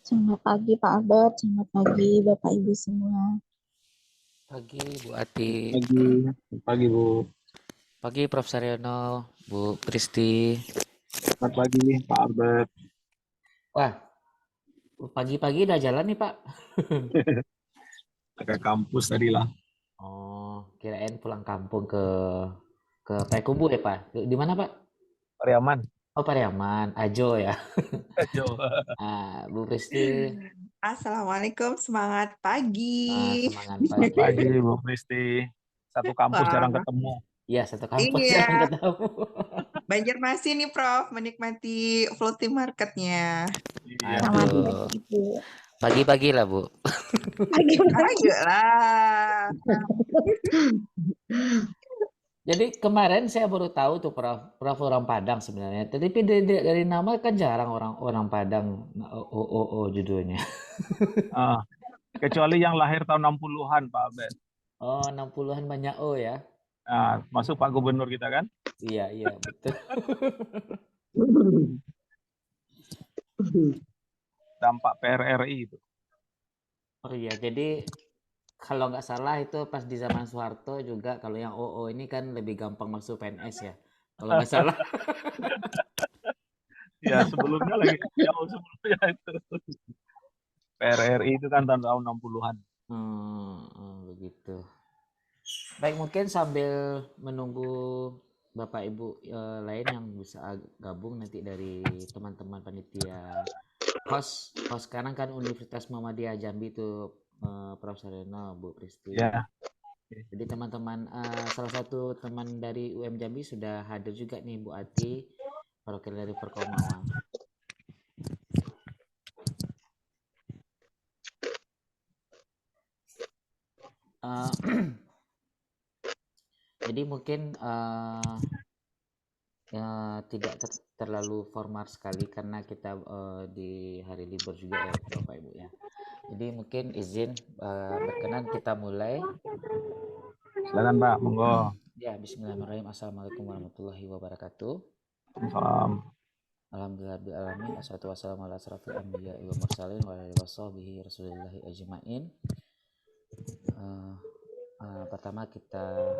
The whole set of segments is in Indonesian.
Selamat pagi Pak Albert, selamat pagi Bapak Ibu semua. Pagi Bu Ati, Pagi, pagi Bu. pagi Prof Saryono, Bu Kristi. Selamat pagi Pak Albert. Wah, pagi-pagi udah jalan nih Pak. Ke kampus tadi lah. Oh, kirain pulang kampung ke Payakumbu ya Pak. Di mana Pak? Pariaman. Oh Pariaman, Ajo ya. Jo. Bu Kristi, Assalamualaikum, semangat pagi. semangat Selamat pagi. pagi Bu Kristi. Satu kampus jarang Wah, ketemu. Iya satu kampus iya, jarang ketemu. Banjarmasin nih Prof, menikmati floating marketnya. Iya. Selamat Aduh, pagi Bu. pagi-pagi lah Bu. Pagi-pagi. Ayolah. Jadi kemarin saya baru tahu tuh Prof orang Padang sebenarnya. Tapi dari nama kan jarang orang Padang. Judulnya. Ah, kecuali yang lahir tahun 60-an Pak Albert. Oh 60-an banyak O ya. Nah, masuk Pak Gubernur kita kan. Iya betul. Dampak PRRI itu. Oh iya, jadi kalau nggak salah itu pas di zaman Soeharto juga kalau yang OO ini kan lebih gampang masuk PNS ya. Kalau nggak salah. Ya sebelumnya lagi jauh sebelumnya itu. PRRI itu kan tahun 60-an. Begitu. Baik, mungkin sambil menunggu Bapak Ibu lain yang bisa gabung nanti dari teman-teman panitia. Host sekarang kan Universitas Muhammadiyah Jambi itu Prof. Saryono, Bu Kristi. Ya. Jadi teman-teman salah satu teman dari UM Jambi sudah hadir juga nih Bu Ati, perwakilan dari Perkomawang. Jadi mungkin tidak terlalu formal sekali karena kita di hari libur juga ya Bapak Ibu ya. Jadi mungkin izin berkenan kita mulai. Silakan Pak, monggo. Ya, bismillahirrahmanirrahim. Assalamualaikum warahmatullahi wabarakatuh. Salam. Alhamdulillahirrahmanirrahim. Assalatu wassalamu ala asrafil anbiya wa mursalin wa alihi washabihi rasulillahi ajmain. Pertama kita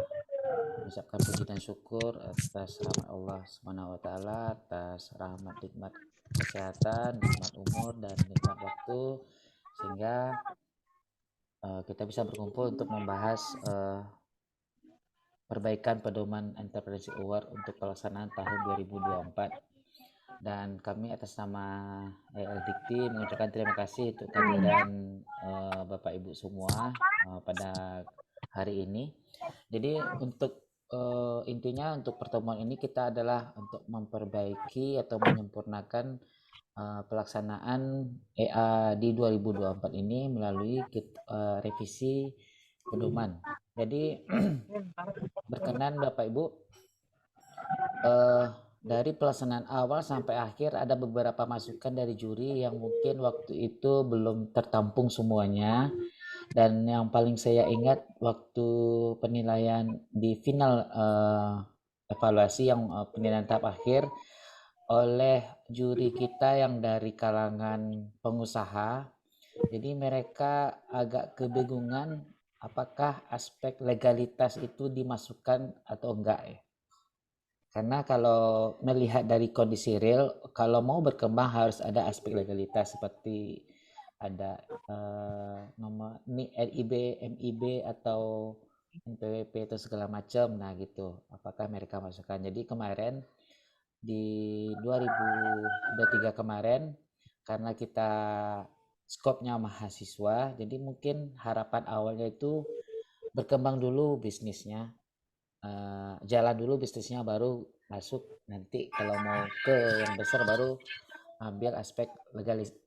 mengucapkan puji dan syukur atas rahmat Allah Subhanahu wa taala, atas rahmat nikmat kesehatan, nikmat umur dan nikmat waktu sehingga kita bisa berkumpul untuk membahas perbaikan pedoman Entrepreneurship Award untuk pelaksanaan tahun 2024. Dan kami atas nama Dikti mengucapkan terima kasih untuk kehadiran Bapak Ibu semua pada hari ini. Jadi untuk intinya untuk pertemuan ini kita adalah untuk memperbaiki atau menyempurnakan pelaksanaan EA di 2024 ini melalui revisi pedoman. Jadi berkenan Bapak Ibu, dari pelaksanaan awal sampai akhir ada beberapa masukan dari juri yang mungkin waktu itu belum tertampung semuanya. Dan yang paling saya ingat waktu penilaian di final evaluasi yang penilaian tahap akhir oleh juri kita yang dari kalangan pengusaha. Jadi mereka agak kebingungan apakah aspek legalitas itu dimasukkan atau enggak ya. Karena kalau melihat dari kondisi real, kalau mau berkembang harus ada aspek legalitas seperti ada nomor RIB, MIB atau NPWP atau segala macam. Nah gitu, apakah mereka masukkan. Jadi kemarin di 2023 kemarin karena kita skopnya mahasiswa, jadi mungkin harapan awalnya itu berkembang dulu bisnisnya. Jalan dulu bisnisnya baru masuk, nanti kalau mau ke yang besar baru ambil aspek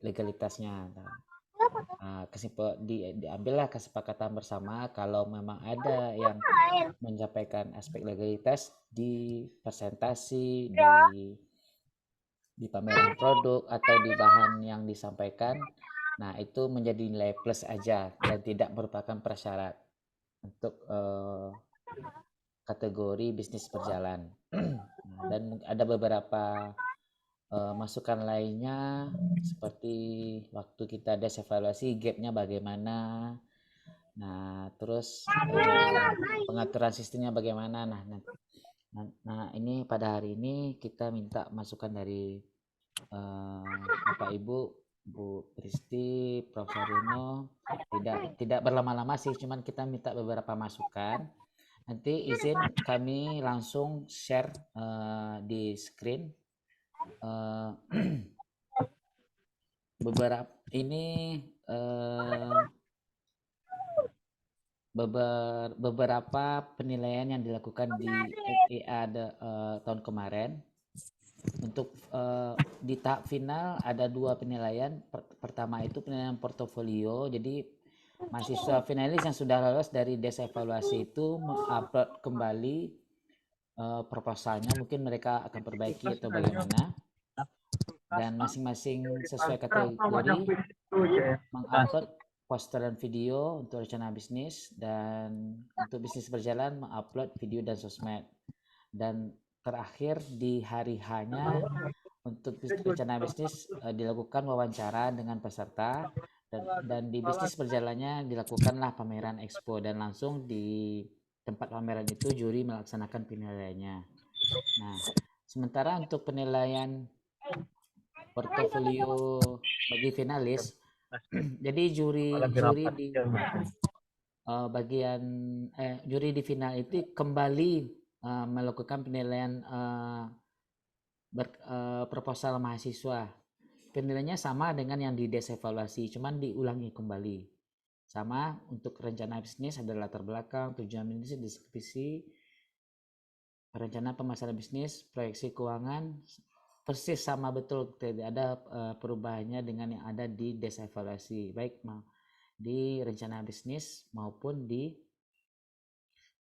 legalitasnya. Diambillah kesepakatan bersama kalau memang ada yang menyampaikan aspek legalitas di presentasi, di pameran produk atau di bahan yang disampaikan. Nah itu menjadi nilai plus aja dan tidak merupakan persyarat untuk kategori bisnis berjalan. Dan ada beberapa masukan lainnya seperti waktu kita evaluasi gapnya bagaimana. Nah, terus pengaturan sistemnya bagaimana. Nah, ini pada hari ini kita minta masukan dari Bapak Ibu, Bu Kristi, Prof. Saryono. Tidak berlama-lama sih, cuman kita minta beberapa masukan. Nanti izin kami langsung share di screen beberapa ini beberapa penilaian yang dilakukan di FEA tahun kemarin. Untuk di tahap final ada 2 penilaian. Pertama itu penilaian portofolio. Jadi mahasiswa finalis yang sudah lolos dari evaluasi itu mengupload kembali proposalnya. Mungkin mereka akan perbaiki atau bagaimana. Dan masing-masing sesuai kategori mengupload poster dan video untuk rencana bisnis, dan untuk bisnis berjalan mengupload video dan sosmed. Dan terakhir di hari H-nya untuk rencana bisnis dilakukan wawancara dengan peserta, dan di bisnis berjalannya dilakukanlah pameran expo, dan langsung di tempat pameran itu juri melaksanakan penilaiannya. Nah, sementara untuk penilaian portofolio bagi finalis, jadi juri di juri di final itu kembali melakukan penilaian proposal mahasiswa. Penilaiannya sama dengan yang di evaluasi, cuman diulangi kembali. Sama untuk rencana bisnis ada latar belakang, tujuan bisnis, deskripsi, rencana pemasaran bisnis, proyeksi keuangan, persis sama betul, tidak ada perubahannya dengan yang ada di evaluasi, baik di rencana bisnis maupun di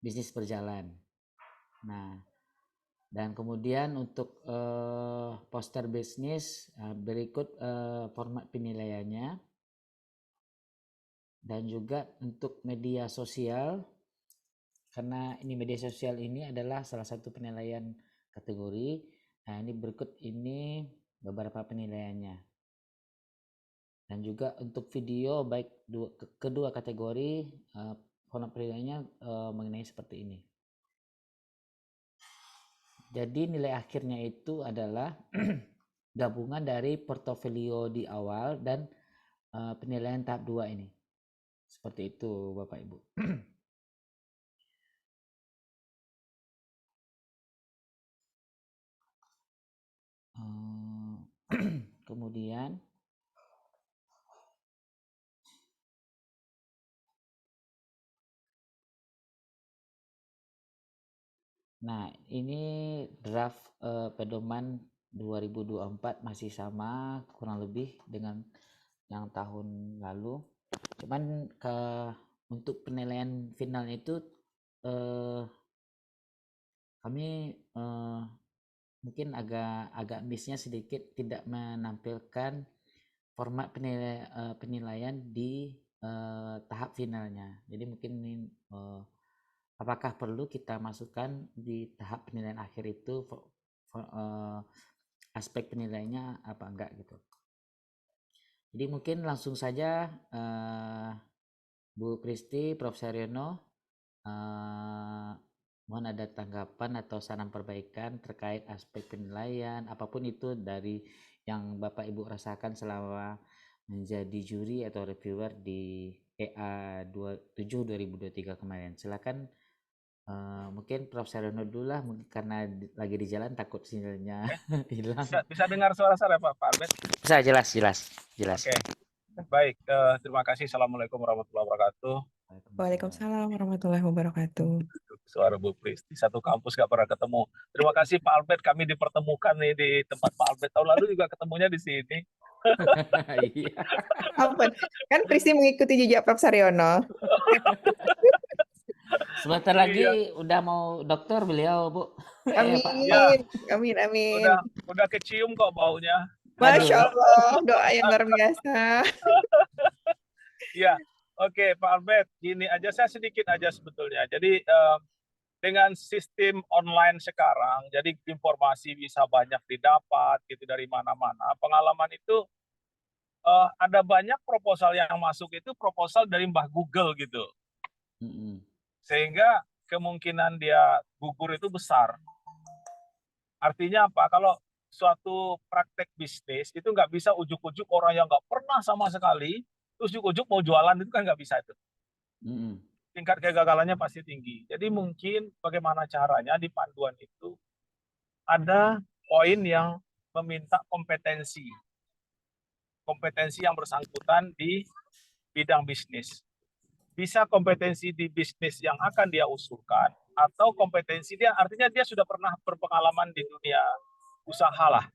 bisnis berjalan. Nah, dan kemudian untuk poster bisnis berikut format penilaiannya, dan juga untuk media sosial, karena ini media sosial ini adalah salah satu penilaian kategori. Nah, ini berikut ini beberapa penilaiannya. Dan juga untuk video baik kedua kategori format penilaiannya mengenai seperti ini. Jadi nilai akhirnya itu adalah gabungan dari portofolio di awal dan penilaian tahap 2 ini. Seperti itu Bapak Ibu. Kemudian nah, ini draft pedoman 2024 masih sama kurang lebih dengan yang tahun lalu. Cuman untuk penilaian final itu kami mungkin agak miss-nya sedikit, tidak menampilkan format penilaian di tahap finalnya. Jadi mungkin ini apakah perlu kita masukkan di tahap penilaian akhir itu aspek penilaiannya apa enggak gitu. Jadi mungkin langsung saja Bu Kristi, Prof. Saryono, mohon ada tanggapan atau saran perbaikan terkait aspek penilaian, apapun itu dari yang Bapak Ibu rasakan selama menjadi juri atau reviewer di EA 27 2023 kemarin. Silakan. Mungkin Prof. Saryono dulu lah, karena lagi di jalan takut sinyalnya hilang. Bisa dengar suara saya Pak Albert? Bisa, jelas. Oke. Baik, terima kasih. Assalamualaikum warahmatullahi wabarakatuh. Waalaikumsalam warahmatullahi wabarakatuh. Suara Bu Kristi, satu kampus gak pernah ketemu. Terima kasih Pak Albert, kami dipertemukan nih di tempat Pak Albert. Tahun lalu juga ketemunya di sini. Iya. Ampun, kan Kristi mengikuti jejak Prof. Saryono. Sebentar lagi udah mau dokter beliau, Bu. Amin, Ya. amin. Udah kecium kok baunya. Masya Allah, doa yang luar biasa. Ya, oke Pak Albert, gini aja, saya sedikit aja sebetulnya. Jadi dengan sistem online sekarang, jadi informasi bisa banyak didapat gitu dari mana-mana. Pengalaman itu ada banyak proposal yang masuk itu proposal dari Mbah Google gitu, Mm-mm. sehingga kemungkinan dia gugur itu besar. Artinya apa? Kalau suatu praktek bisnis itu nggak bisa ujuk-ujuk orang yang nggak pernah sama sekali, terus ujuk-ujuk mau jualan itu kan nggak bisa itu. Mm-mm. Tingkat kegagalannya pasti tinggi. Jadi mungkin bagaimana caranya di panduan itu ada poin yang meminta kompetensi yang bersangkutan di bidang bisnis. Bisa kompetensi di bisnis yang akan dia usulkan, atau kompetensi dia artinya dia sudah pernah berpengalaman di dunia usaha lah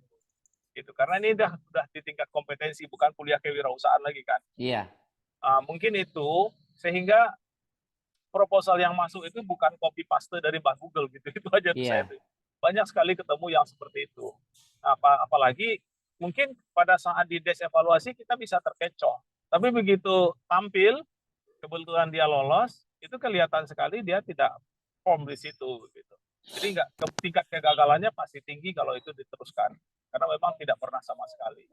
gitu, karena ini udah di tingkat kompetensi, bukan kuliah kewirausahaan lagi kan. Iya. Mungkin itu sehingga proposal yang masuk itu bukan copy paste dari Mbak Google gitu. Itu aja tuh saya Iya. tuh banyak sekali ketemu yang seperti itu. Apalagi mungkin pada saat di des evaluasi kita bisa terkecoh, tapi begitu tampil kebetulan dia lolos, itu kelihatan sekali dia tidak perform di situ gitu. Jadi tingkat kegagalannya pasti tinggi kalau itu diteruskan, karena memang tidak pernah sama sekali.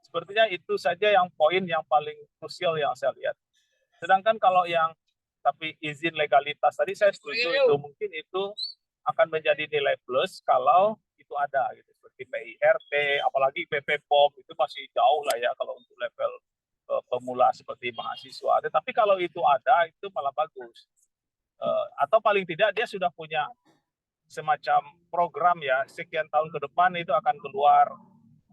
Sepertinya itu saja yang poin yang paling krusial yang saya lihat. Sedangkan kalau yang tapi izin legalitas tadi saya setuju, itu mungkin itu akan menjadi nilai plus kalau itu ada gitu, seperti PIRT, apalagi PP POM itu masih jauh lah ya kalau untuk level pemula seperti mahasiswa. Tetapi kalau itu ada, itu malah bagus. Atau paling tidak dia sudah punya semacam program ya, sekian tahun ke depan itu akan keluar.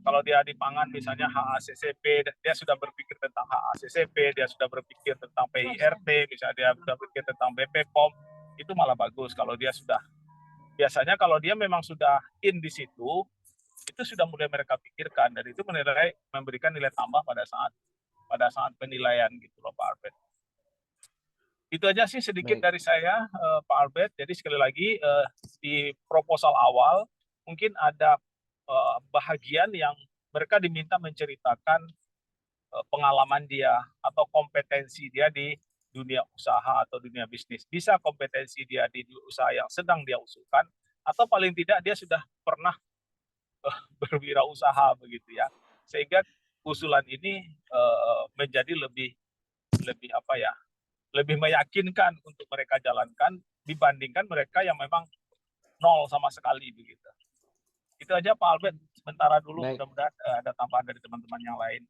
Kalau dia di pangan misalnya HACCP, dia sudah berpikir tentang HACCP, dia sudah berpikir tentang PIRT, misalnya dia sudah berpikir tentang BP POM, itu malah bagus kalau dia sudah. Biasanya kalau dia memang sudah in di situ, itu sudah mulai mereka pikirkan, dan itu memberikan nilai tambah pada saat penilaian gitu loh Pak Albert. Itu aja sih sedikit Baik. dari saya Pak Albert. Jadi sekali lagi di proposal awal mungkin ada bahagian yang mereka diminta menceritakan pengalaman dia atau kompetensi dia di dunia usaha atau dunia bisnis. Bisa kompetensi dia di usaha yang sedang dia usulkan, atau paling tidak dia sudah pernah berwirausaha begitu ya. Sehingga usulan ini menjadi lebih apa ya? Lebih meyakinkan untuk mereka jalankan dibandingkan mereka yang memang nol sama sekali begitu. Itu aja Pak Albert, sementara dulu. Baik. Mudah-mudahan ada tambahan dari teman-teman yang lain.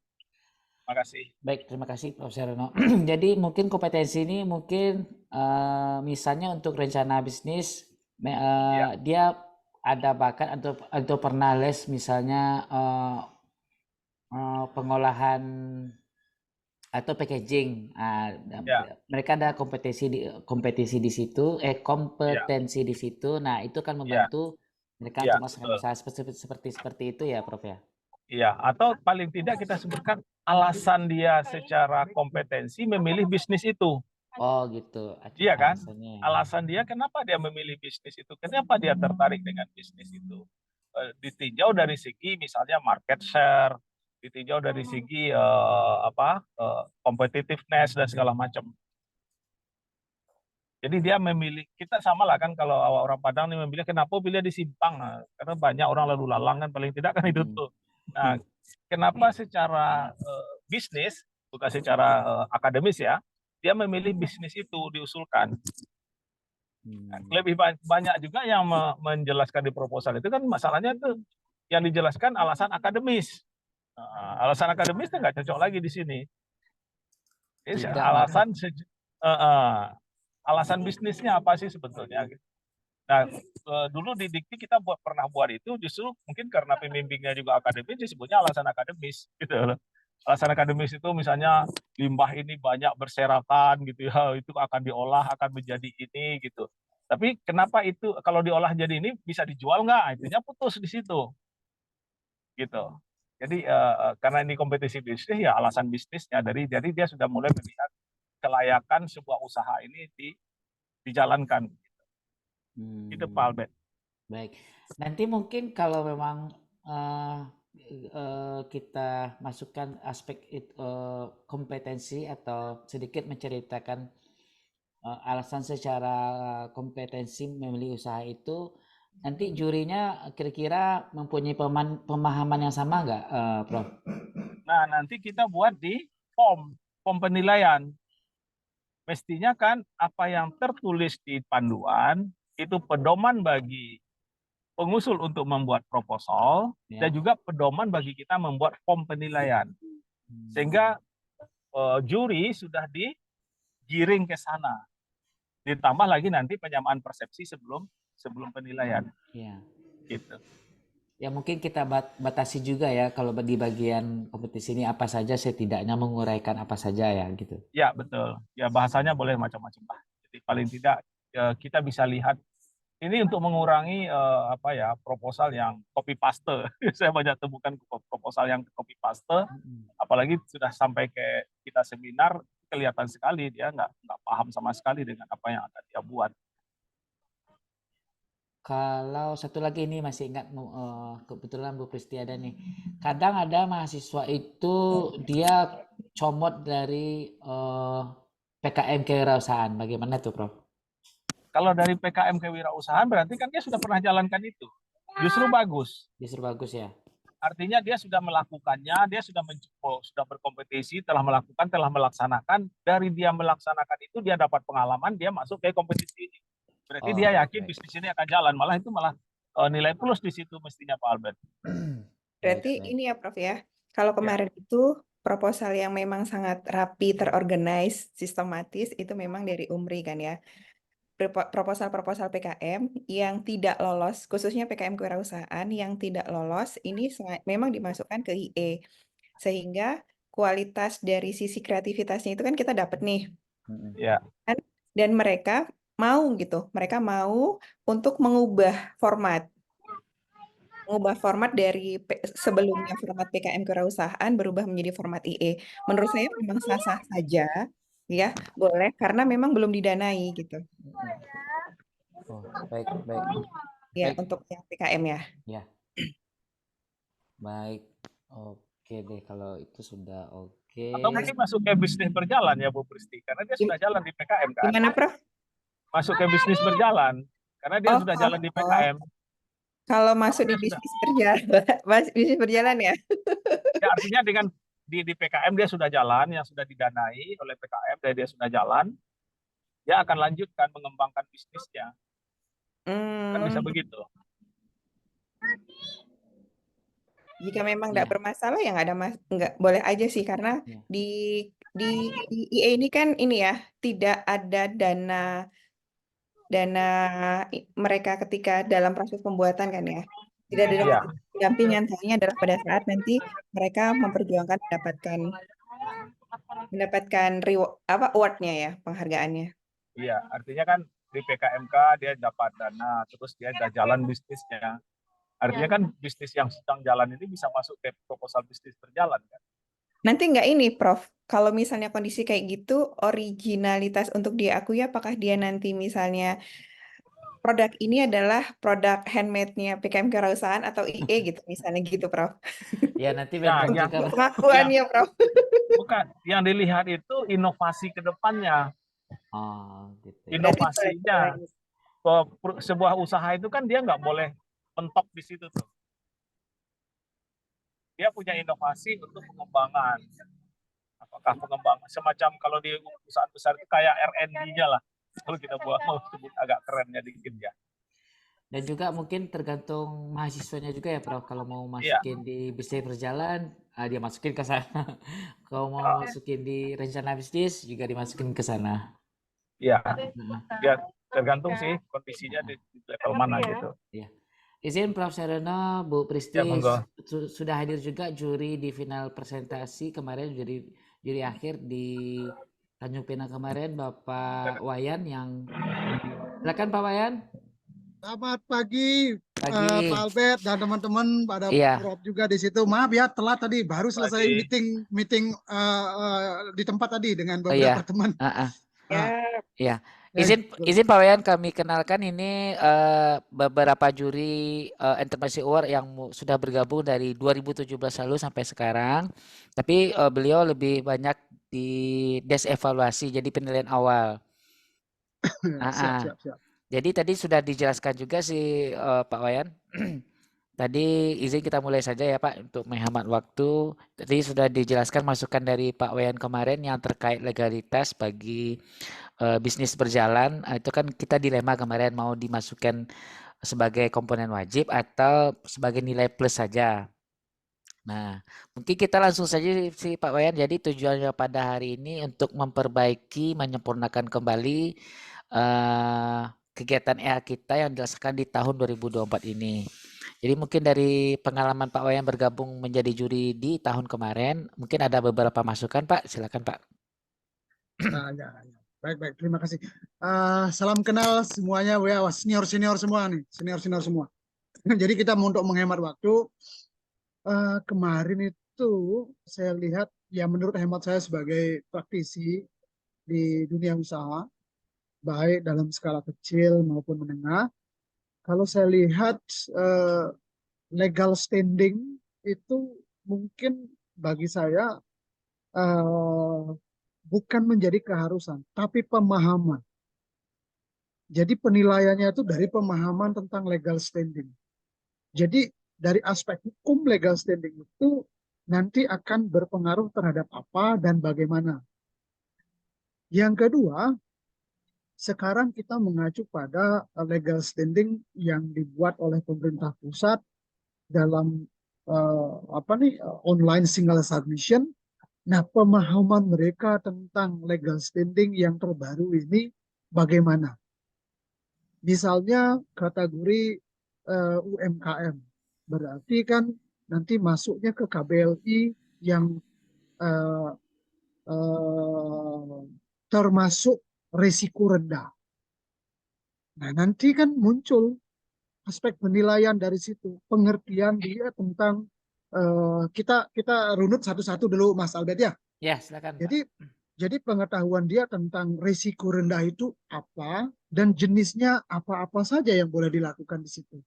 Terima kasih. Baik, terima kasih Profesor Reno. Jadi mungkin kompetensi ini mungkin misalnya untuk rencana bisnis Ya. dia ada bakat atau pernah les misalnya pengolahan atau packaging. Ya. Mereka ada kompetensi di situ, kompetensi di situ. Nah, itu kan membantu mereka Ya, untuk masuk masalah seperti itu ya, Prof ya. Iya, atau paling tidak kita sebutkan alasan dia secara kompetensi memilih bisnis itu. Oh, gitu. Iya kan? Alasannya. Alasan dia kenapa dia memilih bisnis itu, kenapa dia tertarik dengan bisnis itu. Ditinjau dari segi misalnya market share, ditinjau dari segi competitiveness dan segala macam. Jadi dia memilih, kita sama lah kan kalau orang Padang nih memilih, kenapa pilih di Simpang? Nah, karena banyak orang lalu lalang kan, paling tidak kan itu tuh. Nah, kenapa secara bisnis, bukan secara akademis ya, dia memilih bisnis itu diusulkan. Lebih banyak juga yang menjelaskan di proposal itu kan masalahnya tuh yang dijelaskan alasan akademis. Alasan akademis itu nggak cocok lagi di sini. Alasan bisnisnya apa sih sebetulnya? Nah, dulu di Dikti kita pernah buat itu justru mungkin karena pembimbingnya juga akademis, disebutnya alasan akademis gitu loh. Alasan akademis itu misalnya limbah ini banyak berserakan gitu ya, itu akan diolah akan menjadi ini gitu. Tapi kenapa itu kalau diolah jadi ini bisa dijual nggak? Itunya putus di situ gitu. Jadi karena ini kompetisi bisnis ya alasan bisnisnya, jadi dia sudah mulai melihat kelayakan sebuah usaha ini dijalankan. Itu Pak Albert. Baik. Nanti mungkin kalau memang kita masukkan aspek kompetensi atau sedikit menceritakan alasan secara kompetensi memilih usaha itu, nanti jurinya kira-kira mempunyai pemahaman yang sama nggak, Prof? Nah, nanti kita buat di form penilaian. Mestinya kan apa yang tertulis di panduan itu pedoman bagi pengusul untuk membuat proposal Ya. dan juga pedoman bagi kita membuat form penilaian. Sehingga juri sudah digiring ke sana. Ditambah lagi nanti penyamaan persepsi sebelum penilaian. Iya. Gitu. Ya mungkin kita batasi juga ya kalau di bagian kompetisi ini apa saja, setidaknya menguraikan apa saja ya gitu. Ya, betul. Ya, bahasanya boleh macam-macam lah. Jadi paling tidak kita bisa lihat ini untuk mengurangi proposal yang copy paste. Saya banyak temukan proposal yang copy paste, apalagi sudah sampai ke kita seminar, kelihatan sekali dia nggak paham sama sekali dengan apa yang akan dia buat. Kalau satu lagi ini masih ingat, kebetulan Bu Pristi ada nih. Kadang ada mahasiswa itu dia comot dari PKM kewirausahaan. Bagaimana tuh, Prof? Kalau dari PKM kewirausahaan berarti kan dia sudah pernah jalankan itu. Justru bagus. Justru bagus ya. Artinya dia sudah melakukannya, dia sudah sudah berkompetisi, telah melaksanakan. Dari dia melaksanakan itu dia dapat pengalaman, dia masuk ke kompetisi ini. Berarti dia yakin bisnis ini akan jalan. Malah itu nilai plus di situ mestinya, Pak Albert. Berarti ini ya Prof ya, kalau kemarin itu proposal yang memang sangat rapi, terorganize, sistematis, itu memang dari UMRI kan ya. Proposal-proposal PKM yang tidak lolos, khususnya PKM kewirausahaan yang tidak lolos, ini memang dimasukkan ke IE. Sehingga kualitas dari sisi kreativitasnya itu kan kita dapat nih. Ya. Dan mereka mau untuk mengubah format dari sebelumnya format PKM kewirausahaan berubah menjadi format IE. Menurut saya memang sah-sah saja, ya boleh karena memang belum didanai gitu. Oh, baik. Ya, untuk yang PKM ya. Ya. Baik. Oke deh kalau itu sudah oke. Atau mungkin masuk ke bisnis berjalan ya Bu Pristi, karena dia sudah jalan di PKM kan. Gimana Prof? Masuk ke bisnis berjalan, karena dia sudah jalan di PKM. Kalau masuk di bisnis berjalan ya? Ya artinya dengan di PKM dia sudah jalan, yang sudah didanai oleh PKM, dan dia sudah jalan, dia akan lanjutkan mengembangkan bisnisnya. Kan bisa begitu. Jika memang nggak bermasalah ya nggak boleh aja sih, karena di IE ini kan ini ya tidak ada dana mereka ketika dalam proses pembuatan kan ya, tidak ada pendampingan, hanya adalah pada saat nanti mereka memperjuangkan mendapatkan award-nya ya, penghargaannya. Iya, artinya kan di PKMK dia dapat dana, terus dia udah jalan bisnisnya. Artinya kan bisnis yang sedang jalan ini bisa masuk ke proposal bisnis berjalan kan. Nanti nggak ini Prof, kalau misalnya kondisi kayak gitu, originalitas untuk diakui apakah dia nanti misalnya produk ini adalah produk handmade-nya PKM kewirausahaan atau IE gitu, misalnya gitu Prof. Ya nanti pengakuannya Prof. Bukan, yang dilihat itu inovasi ke depannya. Gitu. Inovasinya. Sebuah usaha itu kan dia nggak boleh mentok di situ tuh. Dia punya inovasi untuk pengembangan. Apakah pengembangan semacam kalau di perusahaan besar itu kayak R&D-nya lah. Kalau kita mau sebut agak kerennya dikit ya. Dan juga mungkin tergantung mahasiswanya juga ya Prof. Kalau mau masukin di bisnis berjalan, dia masukin ke sana. Kalau mau masukin di rencana bisnis juga dimasukin ke sana. Iya. Ya, tergantung sih kondisinya di level mana gitu. Iya. Izin Prof. Sarono, Bu Pristi sudah hadir juga juri di final presentasi kemarin, juri akhir di Tanjung Pinang kemarin, Bapak Wayan yang silakan Pak Wayan. Selamat pagi. Pak Albert dan teman-teman, pada Prof juga di situ. Maaf ya telat tadi, baru selesai meeting di tempat tadi dengan beberapa teman. Iya. Izin Pak Wayan, kami kenalkan ini beberapa juri Entrepreneurship Award yang sudah bergabung dari 2017 lalu sampai sekarang. Tapi beliau lebih banyak di desk evaluasi, jadi penilaian awal. Siap, Ah, siap, siap. Jadi tadi sudah dijelaskan juga sih Pak Wayan. Tadi izin kita mulai saja ya Pak untuk menghemat waktu. Tadi sudah dijelaskan masukan dari Pak Wayan kemarin yang terkait legalitas bagi bisnis berjalan. Itu kan kita dilema kemarin mau dimasukkan sebagai komponen wajib atau sebagai nilai plus saja. Nah, mungkin kita langsung saja sih Pak Wayan. Jadi tujuannya pada hari ini untuk memperbaiki, menyempurnakan kembali kegiatan EA kita yang dilaksanakan di tahun 2024 ini. Jadi mungkin dari pengalaman Pak Wayan bergabung menjadi juri di tahun kemarin, mungkin ada beberapa masukan Pak. Silakan Pak. Ya. Baik, terima kasih. Salam kenal semuanya, senior semua nih, senior semua. Jadi kita untuk menghemat waktu, kemarin itu saya lihat, ya menurut hemat saya sebagai praktisi di dunia usaha, baik dalam skala kecil maupun menengah, kalau saya lihat legal standing itu mungkin bagi saya bukan menjadi keharusan, tapi pemahaman. Jadi penilaiannya itu dari pemahaman tentang legal standing. Jadi dari aspek hukum legal standing itu nanti akan berpengaruh terhadap apa dan bagaimana. Yang kedua, sekarang kita mengacu pada legal standing yang dibuat oleh pemerintah pusat dalam online single submission. Nah, pemahaman mereka tentang legal standing yang terbaru ini bagaimana? Misalnya kategori UMKM, berarti kan nanti masuknya ke KBLI yang termasuk risiko rendah. Nah, nanti kan muncul aspek penilaian dari situ, pengertian dia tentang kita runut satu-satu dulu, Mas Albert ya. Ya, silakan. Jadi pengetahuan dia tentang risiko rendah itu apa dan jenisnya apa-apa saja yang boleh dilakukan di situ.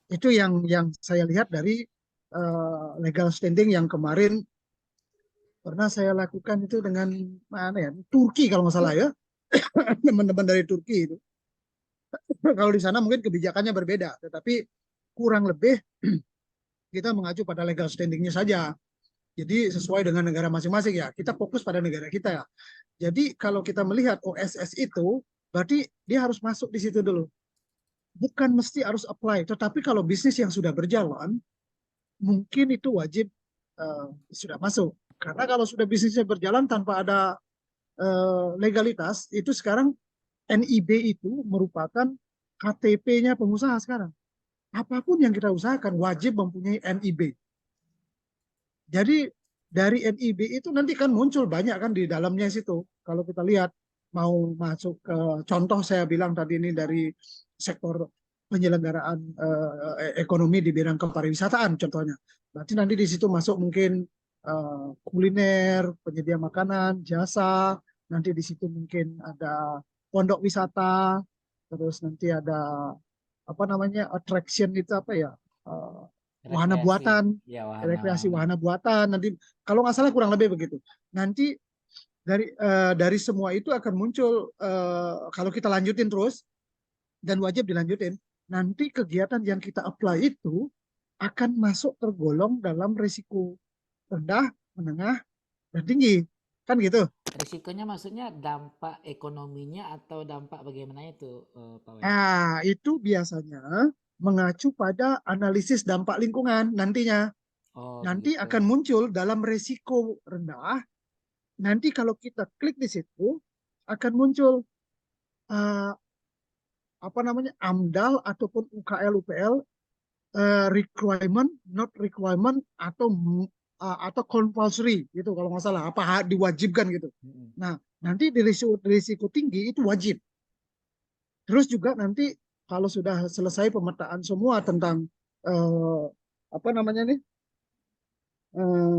Itu yang saya lihat dari legal standing yang kemarin pernah saya lakukan itu dengan Turki kalau nggak salah ya, teman-teman dari Turki itu. Kalau di sana mungkin kebijakannya berbeda, tetapi kurang lebih kita mengacu pada legal standingnya saja. Jadi sesuai dengan negara masing-masing ya. Kita fokus pada negara kita ya. Jadi kalau kita melihat OSS itu, berarti dia harus masuk di situ dulu. Bukan mesti harus apply, tetapi kalau bisnis yang sudah berjalan, mungkin itu wajib sudah masuk. Karena kalau sudah bisnisnya berjalan tanpa ada legalitas, itu sekarang NIB itu merupakan KTP-nya pengusaha sekarang. Apapun yang kita usahakan wajib mempunyai NIB. Jadi dari NIB itu nanti kan muncul banyak kan di dalamnya situ. Kalau kita lihat mau masuk ke contoh saya bilang tadi ini dari sektor penyelenggaraan ekonomi di bidang kepariwisataan contohnya. Berarti nanti di situ masuk mungkin kuliner, penyedia makanan, jasa, nanti di situ mungkin ada pondok wisata, terus nanti ada attraction itu wahana buatan, rekreasi wahana buatan. Nanti kalau nggak salah kurang lebih begitu. Nanti dari semua itu akan muncul kalau kita lanjutin terus dan wajib dilanjutin. Nanti kegiatan yang kita apply itu akan masuk tergolong dalam risiko rendah, menengah, dan tinggi. Kan gitu. Risikonya maksudnya dampak ekonominya atau dampak bagaimana itu, Pak Wayan? Nah, itu biasanya mengacu pada analisis dampak lingkungan nantinya. Nanti begitu. Akan muncul dalam risiko rendah. Nanti kalau kita klik di situ akan muncul AMDAL ataupun UKL UPL requirement, not requirement atau compulsory gitu kalau nggak salah, apa diwajibkan gitu. Nah, nanti di risiko tinggi itu wajib. Terus juga nanti kalau sudah selesai pemetaan semua tentang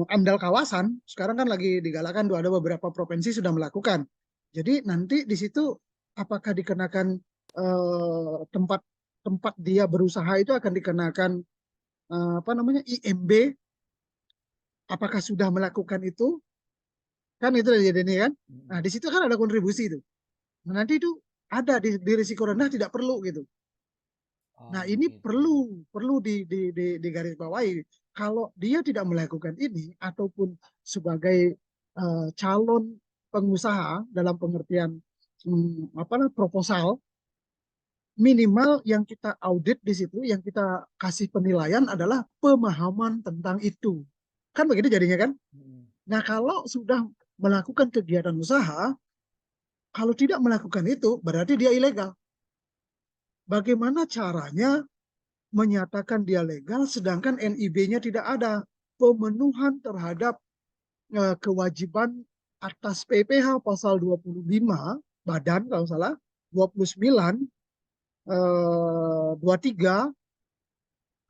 AMDAL kawasan, sekarang kan lagi digalakan, ada beberapa provinsi sudah melakukan. Jadi nanti di situ apakah dikenakan tempat dia berusaha itu akan dikenakan IMB, apakah sudah melakukan itu? Kan itu jadi ini kan. Nah, di situ kan ada kontribusi itu. Nah, nanti itu ada di risiko rendah tidak perlu gitu. Nah, ini gitu. perlu digarisbawahi. Kalau dia tidak melakukan ini ataupun sebagai calon pengusaha dalam pengertian proposal, minimal yang kita audit di situ, yang kita kasih penilaian adalah pemahaman tentang itu. Kan begitu jadinya kan? Nah, kalau sudah melakukan kegiatan usaha, kalau tidak melakukan itu berarti dia ilegal. Bagaimana caranya menyatakan dia legal sedangkan NIB-nya tidak ada? Pemenuhan terhadap kewajiban atas PPh pasal 25 badan kalau salah 29 23,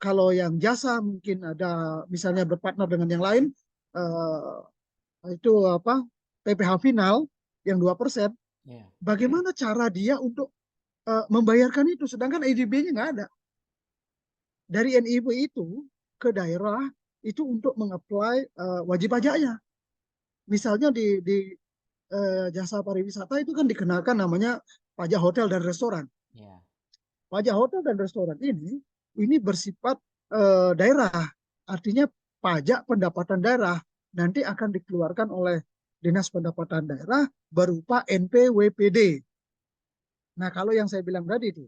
kalau yang jasa mungkin ada misalnya berpartner dengan yang lain, itu apa, PPh final yang 2%. Bagaimana cara dia untuk membayarkan itu sedangkan NIB-nya nggak ada. Dari NIB itu ke daerah itu untuk mengapply wajib pajaknya. Misalnya di jasa pariwisata itu kan dikenakan namanya pajak hotel dan restoran. Pajak hotel dan restoran ini bersifat daerah, artinya pajak pendapatan daerah nanti akan dikeluarkan oleh Dinas Pendapatan Daerah berupa NPWPD. Nah, kalau yang saya bilang tadi itu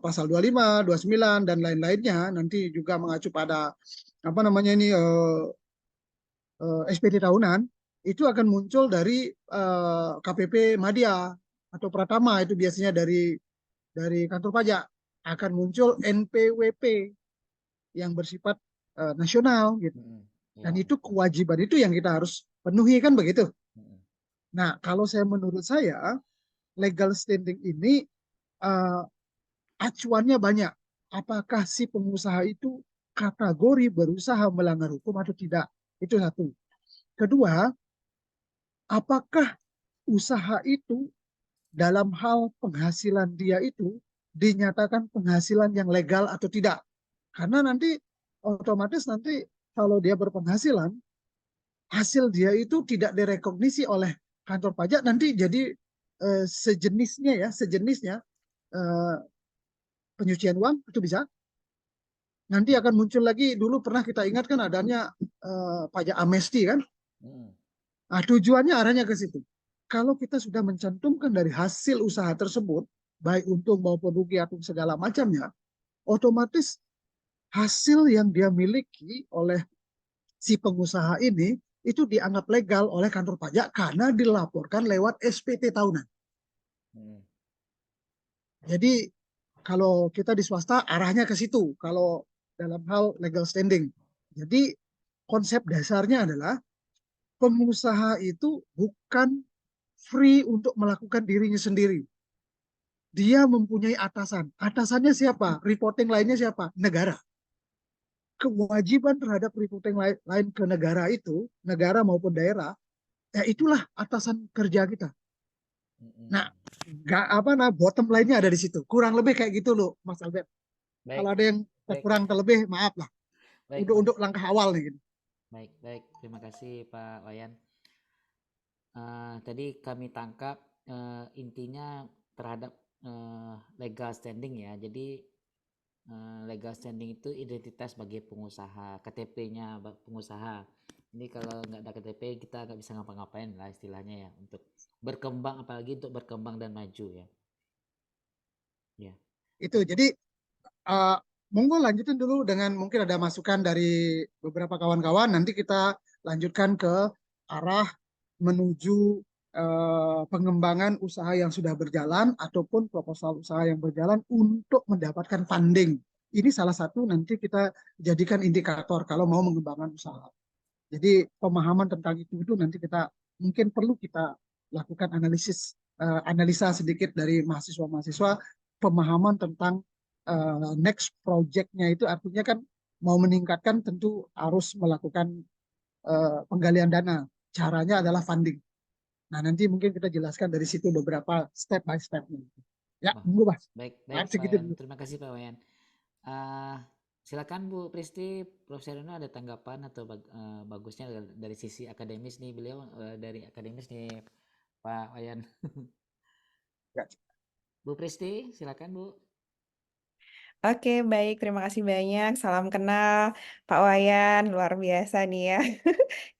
pasal 25, 29 dan lain-lainnya nanti juga mengacu pada apa namanya ini SPT tahunan, itu akan muncul dari KPP Madya atau Pratama, itu biasanya dari kantor pajak akan muncul NPWP yang bersifat nasional gitu. Dan itu kewajiban itu yang kita harus penuhi kan begitu. Nah, kalau menurut saya legal standing ini acuannya banyak. Apakah si pengusaha itu kategori berusaha melanggar hukum atau tidak? Itu satu. Kedua, apakah usaha itu dalam hal penghasilan dia itu dinyatakan penghasilan yang legal atau tidak? Karena nanti otomatis nanti kalau dia berpenghasilan, hasil dia itu tidak direkognisi oleh kantor pajak, nanti jadi sejenisnya pencucian uang itu bisa. Nanti akan muncul lagi, dulu pernah kita ingatkan adanya pajak amnesti kan. Nah, tujuannya arahnya ke situ. Kalau kita sudah mencantumkan dari hasil usaha tersebut, baik untung maupun rugi atau segala macamnya, otomatis hasil yang dia miliki oleh si pengusaha ini itu dianggap legal oleh kantor pajak karena dilaporkan lewat SPT tahunan. Jadi kalau kita di swasta arahnya ke situ, kalau dalam hal legal standing. Jadi konsep dasarnya adalah pengusaha itu bukan free untuk melakukan dirinya sendiri. Dia mempunyai atasan. Atasannya siapa? Reporting lainnya siapa? Negara. Kewajiban terhadap reporting lain ke negara itu, negara maupun daerah, ya itulah atasan kerja kita. Nah, bottom line-nya ada di situ. Kurang lebih kayak gitu loh, Mas Albert. Kalau ada yang kurang terlebih, maaf lah. Untuk langkah awal nih. Gitu. Baik. Terima kasih Pak Wayan. Tadi kami tangkap intinya terhadap legal standing ya. Jadi legal standing itu identitas bagi pengusaha, KTP-nya pengusaha. Ini kalau nggak ada KTP kita nggak bisa ngapa-ngapain lah istilahnya ya, untuk berkembang, apalagi untuk berkembang dan maju ya. Ya. Itu jadi monggo lanjutin dulu dengan mungkin ada masukan dari beberapa kawan-kawan. Nanti kita lanjutkan ke arah menuju pengembangan usaha yang sudah berjalan ataupun proposal usaha yang berjalan untuk mendapatkan funding. Ini salah satu nanti kita jadikan indikator kalau mau mengembangkan usaha. Jadi pemahaman tentang itu nanti kita mungkin perlu kita lakukan analisa sedikit dari mahasiswa-mahasiswa, pemahaman tentang next project-nya itu, artinya kan mau meningkatkan tentu harus melakukan penggalian dana. Caranya adalah funding. Nah, nanti mungkin kita jelaskan dari situ beberapa step by step. Ya, tunggu Mas. Baik, Pak. Terima kasih Pak Wayan. Silakan Bu Pristi, Prof. Serino ada tanggapan atau bagusnya dari sisi akademis nih, beliau dari akademis nih Pak Wayan. Bu Pristi, silakan Bu. Oke, baik. Terima kasih banyak. Salam kenal, Pak Wayan. Luar biasa nih ya.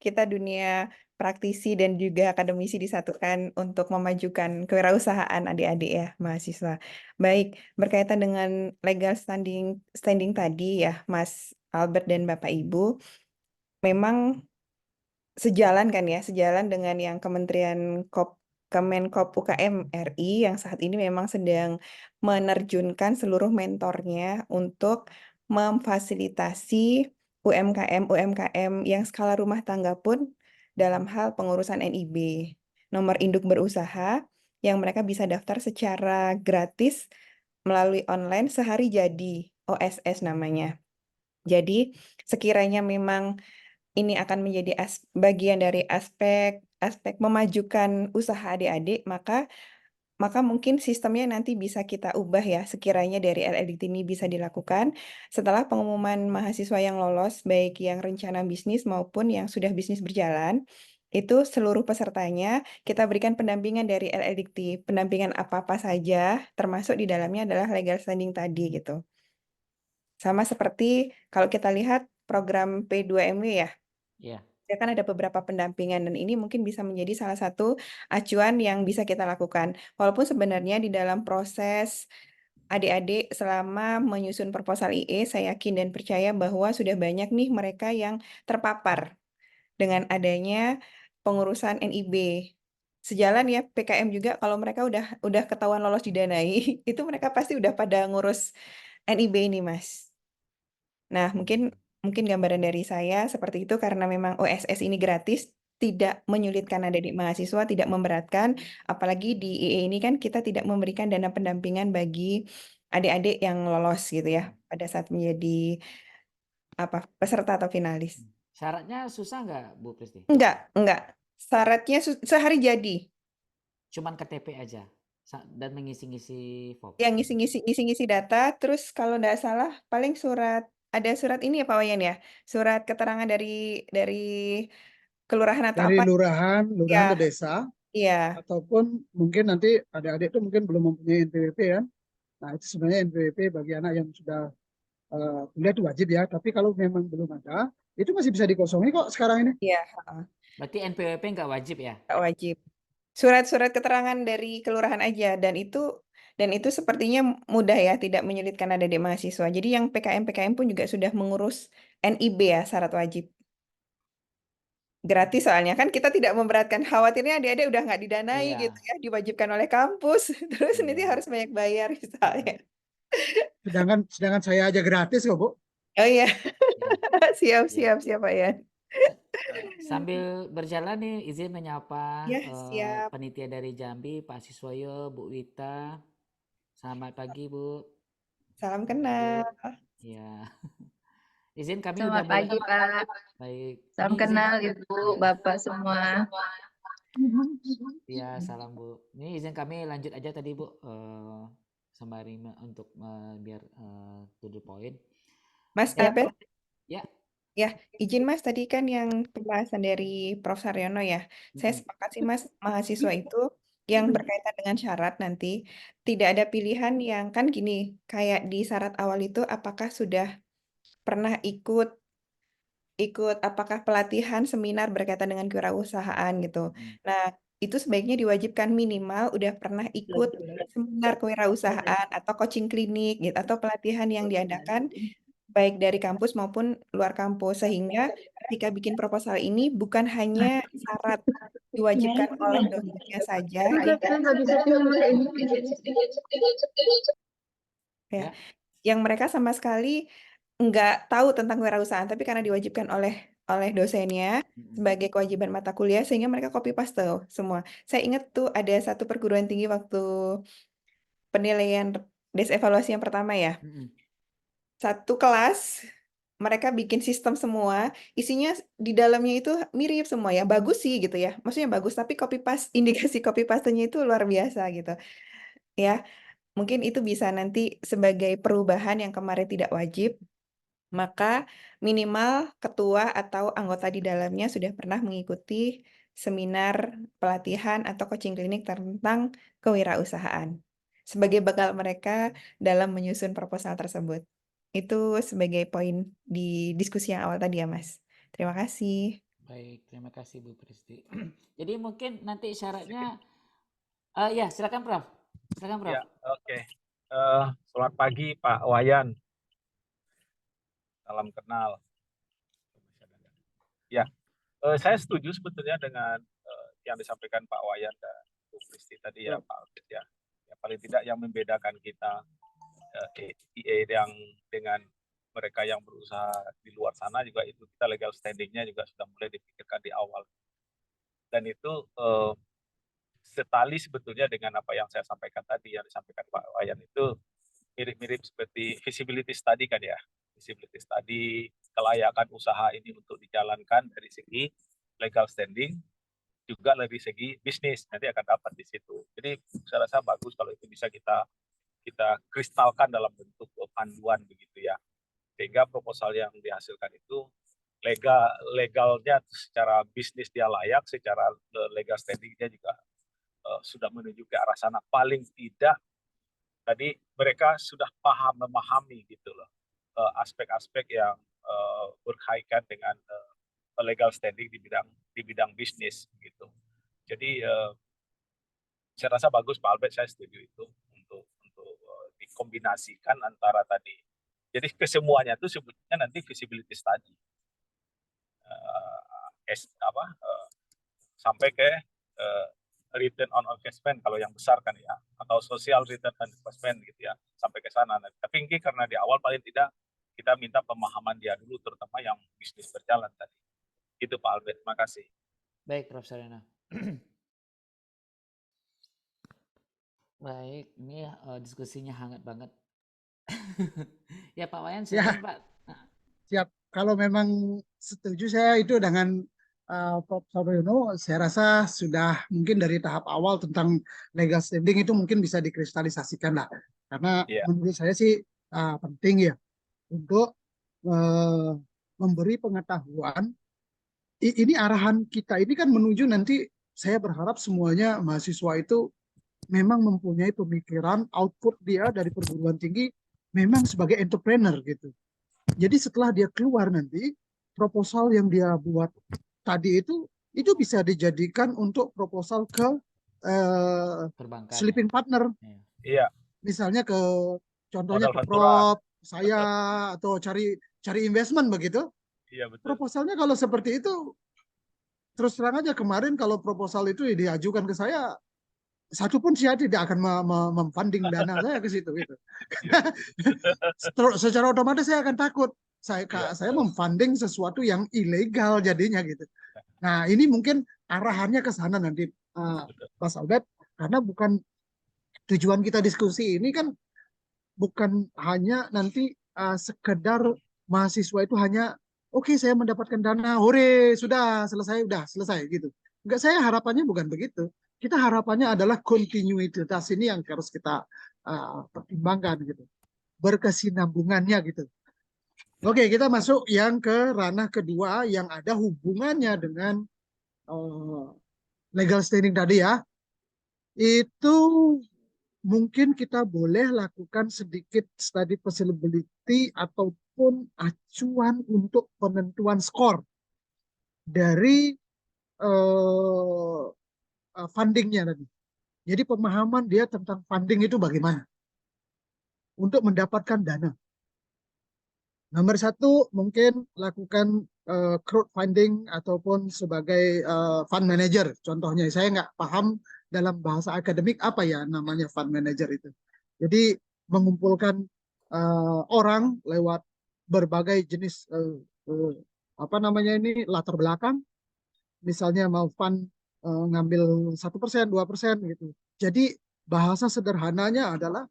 Kita dunia praktisi dan juga akademisi disatukan untuk memajukan kewirausahaan adik-adik ya, mahasiswa. Baik, berkaitan dengan legal standing tadi ya, Mas Albert dan Bapak Ibu, memang sejalan kan ya, sejalan dengan yang Kemenkop UKM RI yang saat ini memang sedang menerjunkan seluruh mentornya untuk memfasilitasi UMKM yang skala rumah tangga pun dalam hal pengurusan NIB, nomor induk berusaha yang mereka bisa daftar secara gratis melalui online sehari jadi, OSS namanya. Jadi sekiranya memang ini akan menjadi bagian dari aspek memajukan usaha adik-adik, maka mungkin sistemnya nanti bisa kita ubah ya, sekiranya dari LLDT ini bisa dilakukan setelah pengumuman mahasiswa yang lolos, baik yang rencana bisnis maupun yang sudah bisnis berjalan, itu seluruh pesertanya kita berikan pendampingan dari LLDT, pendampingan apa-apa saja, termasuk di dalamnya adalah legal standing tadi gitu. Sama seperti kalau kita lihat program P2MW ya, Iya. ya kan ada beberapa pendampingan dan ini mungkin bisa menjadi salah satu acuan yang bisa kita lakukan. Walaupun sebenarnya di dalam proses adik-adik selama menyusun proposal IE, saya yakin dan percaya bahwa sudah banyak nih mereka yang terpapar dengan adanya pengurusan NIB. Sejalan ya PKM juga kalau mereka udah ketahuan lolos didanai, itu mereka pasti udah pada ngurus NIB ini, Mas. Nah, mungkin gambaran dari saya seperti itu karena memang OSS ini gratis, tidak menyulitkan adik-adik mahasiswa, tidak memberatkan, apalagi di IE ini kan kita tidak memberikan dana pendampingan bagi adik-adik yang lolos gitu ya pada saat menjadi peserta atau finalis. Syaratnya susah nggak, Bu Pristi? Enggak. Syaratnya sehari jadi. Cuman KTP aja dan mengisi-ngisi form. Yang ngisi-ngisi data, terus kalau nggak salah paling ada surat ini ya Pak Wayan ya, surat keterangan dari kelurahan atau Dari apa? lurahan Ya, ke desa, iya. ataupun mungkin nanti adik-adik itu mungkin belum mempunyai NPWP ya. Nah itu sebenarnya NPWP bagi anak yang sudah kuliah itu wajib ya. Tapi kalau memang belum ada, itu masih bisa dikosongi kok sekarang ini. Iya, Berarti NPWP nggak wajib ya? nggak wajib. Surat-surat keterangan dari kelurahan aja dan itu sepertinya mudah ya, tidak menyulitkan adik-adik mahasiswa. Jadi yang PKM pun juga sudah mengurus NIB ya, syarat wajib. Gratis soalnya kan kita tidak memberatkan, khawatirnya adik-adik udah nggak didanai Iya. gitu ya, diwajibkan oleh kampus, terus nanti Iya. harus banyak bayar misalnya. Sedangkan saya aja gratis kok, Bu. Oh iya, Iya. siap Pak ya. Sambil berjalan nih, izin menyapa Ya, siap. panitia dari Jambi, Pak Siswoyo, Bu Wita. Selamat pagi, Bu. Salam kenal. Ya. Izin kami Selamat pagi, Pak. Baik. Salam Ini izin kenal Ibu, Bapak semua. Ya, salam Bu. Ini izin kami lanjut aja tadi Bu, sembari untuk biar to the point. Mas Ya, Abel? Ya. Ya, izin Mas, tadi kan yang pembahasan dari Prof. Saryono ya. Saya sepakat sih Mas, mahasiswa itu yang berkaitan dengan syarat nanti tidak ada pilihan yang kan gini, kayak di syarat awal itu apakah sudah pernah ikut apakah pelatihan seminar berkaitan dengan kewirausahaan gitu. Nah, itu sebaiknya diwajibkan minimal udah pernah ikut seminar kewirausahaan atau coaching klinik gitu atau pelatihan yang diadakan baik dari kampus maupun luar kampus sehingga ketika bikin proposal ini bukan hanya syarat diwajibkan oleh dosennya saja ya, yang mereka sama sekali nggak tahu tentang kewirausahaan tapi karena diwajibkan oleh dosennya sebagai kewajiban mata kuliah sehingga mereka copy paste semua. Saya ingat tuh ada satu perguruan tinggi waktu penilaian des evaluasi yang pertama ya. Satu kelas mereka bikin sistem semua, isinya di dalamnya itu mirip semua ya, bagus sih gitu ya. Maksudnya bagus, tapi copy paste indikasi copy paste-nya itu luar biasa gitu. Ya, mungkin itu bisa nanti sebagai perubahan yang kemarin tidak wajib, maka minimal ketua atau anggota di dalamnya sudah pernah mengikuti seminar pelatihan atau coaching klinik tentang kewirausahaan. sebagai bekal mereka dalam menyusun proposal tersebut. Itu sebagai poin di diskusi yang awal tadi ya, Mas. Terima kasih. Baik, terima kasih Bu Pristi. Jadi mungkin nanti syaratnya, ya silakan Prof. Silakan Prof. Ya, oke. Selamat pagi Pak Wayan. Salam kenal. Ya, saya setuju sebetulnya dengan yang disampaikan Pak Wayan dan Bu Pristi tadi ya Pak Albert ya. Ya paling tidak yang membedakan kita EA yang dengan mereka yang berusaha di luar sana juga itu kita legal standingnya juga sudah mulai dipikirkan di awal. Dan itu setali sebetulnya dengan apa yang saya sampaikan tadi, yang disampaikan Pak Wayan itu mirip-mirip seperti feasibility study kan ya. Feasibility study, kelayakan usaha ini untuk dijalankan dari segi legal standing, juga dari segi bisnis, nanti akan dapat di situ. Jadi saya rasa bagus kalau itu bisa kita kristalkan dalam bentuk panduan begitu ya. Sehingga proposal yang dihasilkan itu legalnya secara bisnis dia layak, secara legal standingnya juga sudah menuju ke arah sana. Paling tidak tadi mereka sudah memahami gitu loh aspek-aspek yang berkaitan dengan legal standing di bidang bisnis gitu. Jadi saya rasa bagus Pak Albert, saya setuju itu untuk dikombinasikan antara tadi. Jadi kesemuanya itu sebetulnya nanti feasibility study sampai ke return on investment kalau yang besar kan ya, atau social return on investment gitu ya, sampai ke sana. Tapi ini karena di awal paling tidak kita minta pemahaman dia dulu, terutama yang bisnis berjalan tadi. Itu Pak Albert, terima kasih. Baik Prof. Sarena. Baik, ini diskusinya hangat banget. Ya Pak Wayan, silakan Pak. Siap, kalau memang setuju saya itu dengan Prof. Sarwono, saya rasa sudah mungkin dari tahap awal tentang legal standing itu mungkin bisa dikristalisasikan lah. Karena menurut saya sih penting ya untuk memberi pengetahuan. Ini arahan kita ini kan menuju nanti, saya berharap semuanya mahasiswa itu memang mempunyai pemikiran output dia dari perguruan tinggi memang sebagai entrepreneur gitu. Jadi setelah dia keluar nanti, proposal yang dia buat tadi itu bisa dijadikan untuk proposal ke sleeping partner. Iya. Misalnya ke contohnya ke Prof, saya atau cari investment begitu. Iya betul. Proposalnya kalau seperti itu, terus terang aja kemarin kalau proposal itu diajukan ke saya, satu pun saya tidak akan memfunding dana saya ke situ gitu. Secara otomatis saya akan takut. Saya memfunding sesuatu yang ilegal jadinya gitu. Nah ini mungkin arahannya ke sana nanti Mas Albert, karena bukan tujuan kita diskusi ini kan bukan hanya nanti sekedar mahasiswa itu hanya oke, saya mendapatkan dana, hore, sudah selesai gitu. Enggak, saya harapannya bukan begitu. Kita harapannya adalah kontinuitas ini yang harus kita pertimbangkan gitu. Berkesinambungannya gitu. Oke, kita masuk yang ke ranah kedua yang ada hubungannya dengan legal standing tadi ya. Itu mungkin kita boleh lakukan sedikit study feasibility ataupun acuan untuk penentuan skor dari fundingnya tadi. Jadi pemahaman dia tentang funding itu bagaimana untuk mendapatkan dana. Nomor satu, mungkin lakukan crowdfunding ataupun sebagai fund manager. Contohnya, saya nggak paham dalam bahasa akademik apa ya namanya fund manager itu. Jadi mengumpulkan orang lewat berbagai jenis latar belakang. Misalnya mau fund ngambil 1%, 2% gitu. Jadi bahasa sederhananya adalah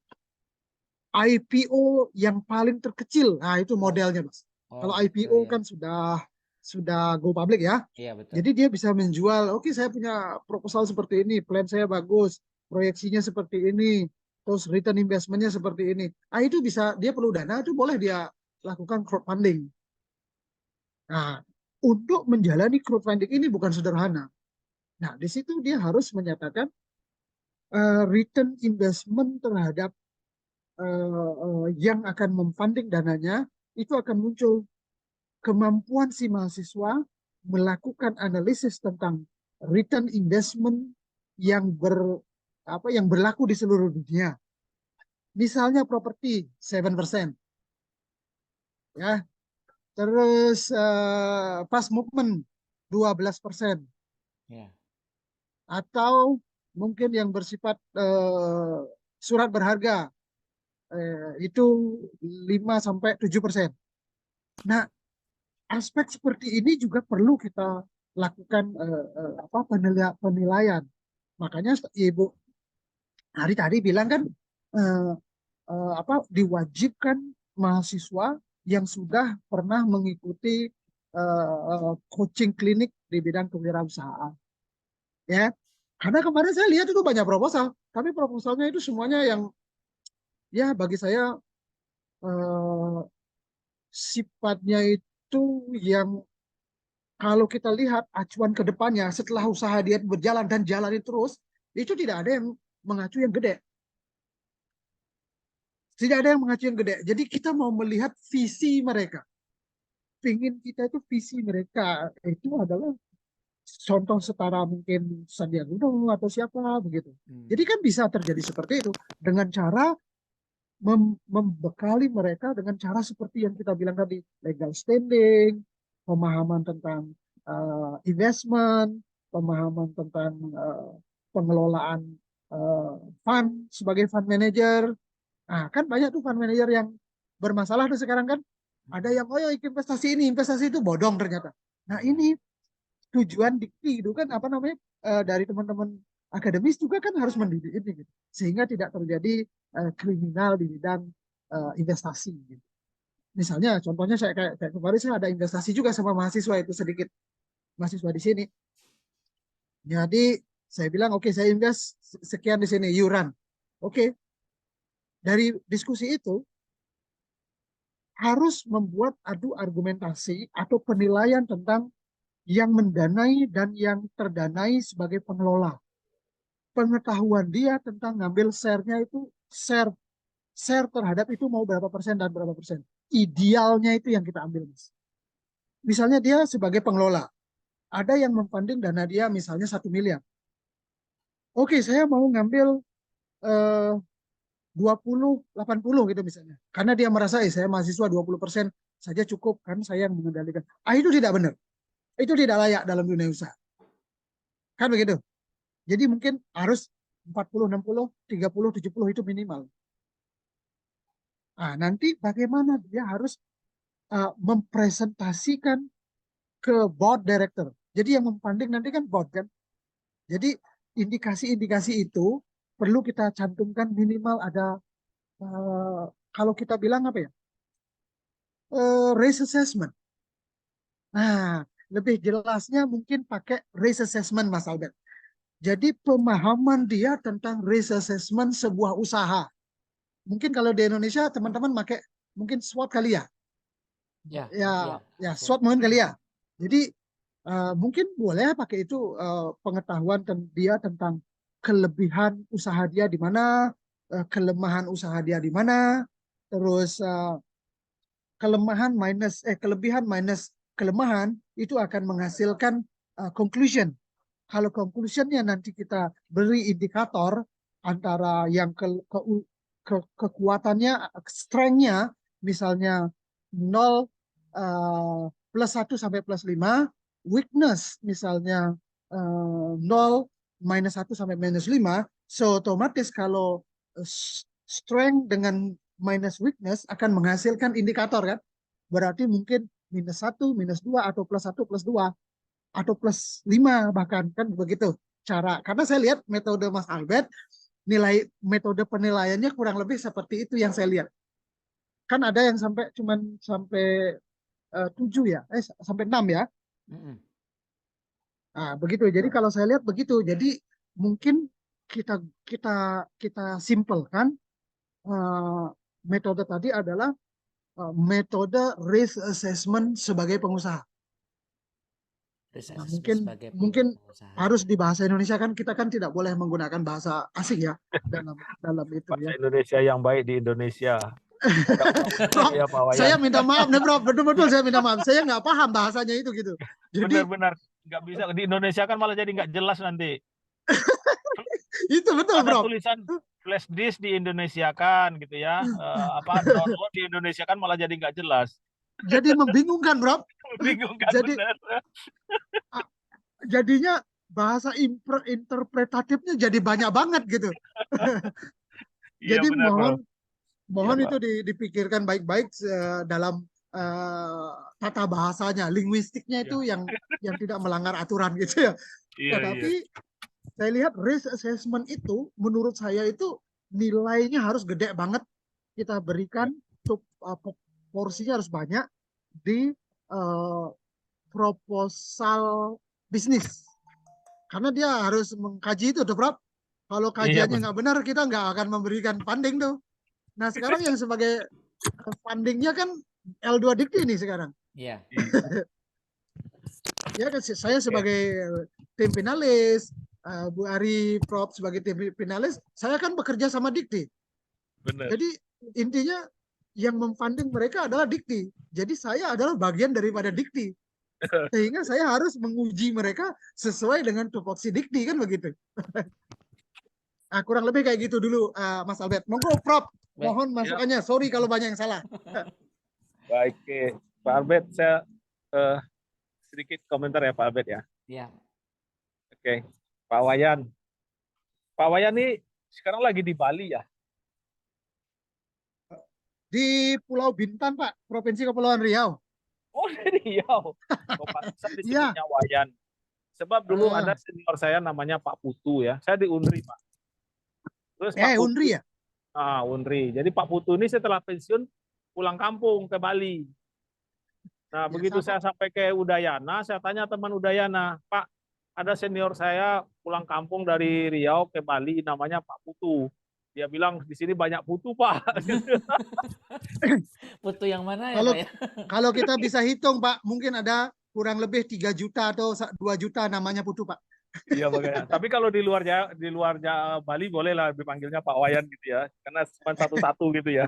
IPO yang paling terkecil. Nah, itu modelnya, Mas. Kalau IPO kan sudah go public ya. Iya, betul. Jadi dia bisa menjual, oke, saya punya proposal seperti ini, plan saya bagus, proyeksinya seperti ini, terus return investment-nya seperti ini. Ah, itu bisa, dia perlu dana, itu boleh dia lakukan crowdfunding. Nah, untuk menjalani crowdfunding ini bukan sederhana. Nah, di situ dia harus menyatakan return investment terhadap yang akan memfunding dananya, itu akan muncul kemampuan si mahasiswa melakukan analisis tentang return investment yang yang berlaku di seluruh dunia. Misalnya properti 7%, ya. Terus fast movement 12%. Ya. Atau mungkin yang bersifat surat berharga itu 5-7%. Nah, aspek seperti ini juga perlu kita lakukan penilaian. Makanya Ibu Hari tadi bilang kan diwajibkan mahasiswa yang sudah pernah mengikuti coaching klinik di bidang kewirausahaan. Ya, karena kemarin saya lihat itu banyak proposal, tapi proposalnya itu semuanya yang ya bagi saya sifatnya itu yang kalau kita lihat acuan ke depannya setelah usaha dia berjalan dan jalani terus, itu tidak ada yang mengacu yang gede. Tidak ada yang mengacu yang gede. Jadi kita mau melihat visi mereka. Pingin kita itu visi mereka itu adalah contoh setara mungkin Sandiaga Uno atau siapa begitu. Jadi kan bisa terjadi seperti itu dengan cara membekali mereka dengan cara seperti yang kita bilang tadi, legal standing, pemahaman tentang investment, pemahaman tentang pengelolaan fund sebagai fund manager. Nah, kan banyak tuh fund manager yang bermasalah tuh sekarang kan. Ada yang investasi ini, investasi itu bodong ternyata. Nah, ini tujuan dikti itu kan dari teman-teman akademis juga kan harus mendidik ini gitu. Sehingga tidak terjadi kriminal di bidang investasi gitu. Misalnya contohnya saya kayak kemarin saya ada investasi juga sama mahasiswa itu sedikit mahasiswa di sini. Jadi saya bilang oke, saya invest sekian di sini iuran. Oke. Dari diskusi itu harus membuat adu argumentasi atau penilaian tentang yang mendanai dan yang terdanai sebagai pengelola. Pengetahuan dia tentang ngambil share-nya itu share terhadap itu mau berapa persen dan berapa persen. Idealnya itu yang kita ambil, Mas. Misalnya dia sebagai pengelola, ada yang memfunding dana dia misalnya 1 miliar. Oke, saya mau ngambil 20-80 gitu misalnya. Karena dia merasa saya mahasiswa 20% saja cukup, kan saya yang mengendalikan. Itu tidak benar. Itu tidak layak dalam dunia usaha. Kan begitu. Jadi mungkin harus 40-60, 30-70 itu minimal. Nah, nanti bagaimana dia harus mempresentasikan ke board director. Jadi yang memfunding nanti kan board kan. Jadi indikasi-indikasi itu perlu kita cantumkan minimal ada kalau kita bilang apa ya? Risk assessment. Nah, lebih jelasnya mungkin pakai risk assessment, Mas Albert. Jadi pemahaman dia tentang risk assessment sebuah usaha. Mungkin kalau di Indonesia teman-teman pakai mungkin SWOT kali ya. Ya, SWOT mungkin kali ya. Jadi mungkin boleh pakai itu pengetahuan dia tentang kelebihan usaha dia di mana, kelemahan usaha dia di mana, terus kelebihan minus kelemahan itu akan menghasilkan conclusion. Kalau conclusionnya nanti kita beri indikator antara yang kekuatannya, strength-nya, misalnya 0 +1 sampai +5, weakness misalnya 0 -1 sampai -5, so otomatis kalau strength dengan minus weakness akan menghasilkan indikator kan. Berarti mungkin -1, -2 atau +1, +2 atau +5 bahkan kan begitu cara. Karena saya lihat metode Mas Albert metode penilaiannya kurang lebih seperti itu yang saya lihat. Kan ada yang sampai 7 ya, sampai 6 ya. Nah, begitu. Jadi kalau saya lihat begitu. Jadi mungkin kita simpelkan metode tadi adalah metode risk assessment sebagai pengusaha. Nah, Risk mungkin sebagai mungkin pengusaha. harus di bahasa Indonesia kan kita kan tidak boleh menggunakan bahasa asing ya dalam itu Bahasa ya. Indonesia yang baik di Indonesia. Ada undang-undang Prof, ya Pak Wayan. saya minta maaf nih Prof, betul-betul saya minta maaf. Saya nggak paham bahasanya itu gitu. Jadi Benar-benar nggak bisa di Indonesia kan malah jadi nggak jelas nanti. itu betul Ada Prof. tulisan flash disk di Indonesia kan gitu ya. Download di Indonesia kan malah jadi nggak jelas. Jadi membingungkan Prof. Bingung kan Jadi benar. jadinya bahasa interpretatifnya jadi banyak banget gitu. Iya Jadi benar Bro. mohon Iya, itu Pak. dipikirkan baik-baik dalam tata bahasanya, linguistiknya itu Iya. yang tidak melanggar aturan gitu ya. Iya, Tetapi saya lihat risk assessment itu menurut saya itu nilainya harus gede banget kita berikan, porsinya harus banyak di proposal bisnis. Karena dia harus mengkaji itu tuh Prof. Kalau kajiannya nggak benar kita nggak akan memberikan funding tuh. Nah sekarang yang sebagai fundingnya kan L2 Dikti nih sekarang. Iya. Ya kan saya sebagai tim finalis, Bu Ari, Prof sebagai tim finalis, saya kan bekerja sama Dikti. Benar. Jadi intinya yang memfunding mereka adalah Dikti. Jadi saya adalah bagian daripada Dikti. Sehingga saya harus menguji mereka sesuai dengan tupoksi Dikti kan begitu. Nah, kurang lebih kayak gitu dulu Mas Albert. Monggo Prof, mohon masukannya. Sorry kalau banyak yang salah. Baik, Pak Albert, saya sedikit komentar ya Pak Albert ya. Iya. Oke, Pak Wayan. Pak Wayan ini sekarang lagi di Bali ya? Di Pulau Bintan Pak, Provinsi Kepulauan Riau. Oh, di Riau. Pantesan disebutnya Wayan. Sebab dulu ada senior saya namanya Pak Putu ya. Saya di Unri Pak. Terus Pak Putu, Unri ya? Unri. Jadi Pak Putu ini setelah pensiun pulang kampung ke Bali. Nah, begitu saya sampai ke Udayana, saya tanya teman Udayana, Pak, ada senior saya pulang kampung dari Riau ke Bali, namanya Pak Putu. Dia bilang di sini banyak putu Pak. Putu yang mana ya Pak ya? Kalau kita bisa hitung Pak, mungkin ada kurang lebih 3 juta atau 2 juta namanya putu Pak. Iya makanya. Tapi kalau di luar Bali bolehlah dipanggilnya Pak Wayan gitu ya, karena cuma satu-satu gitu ya.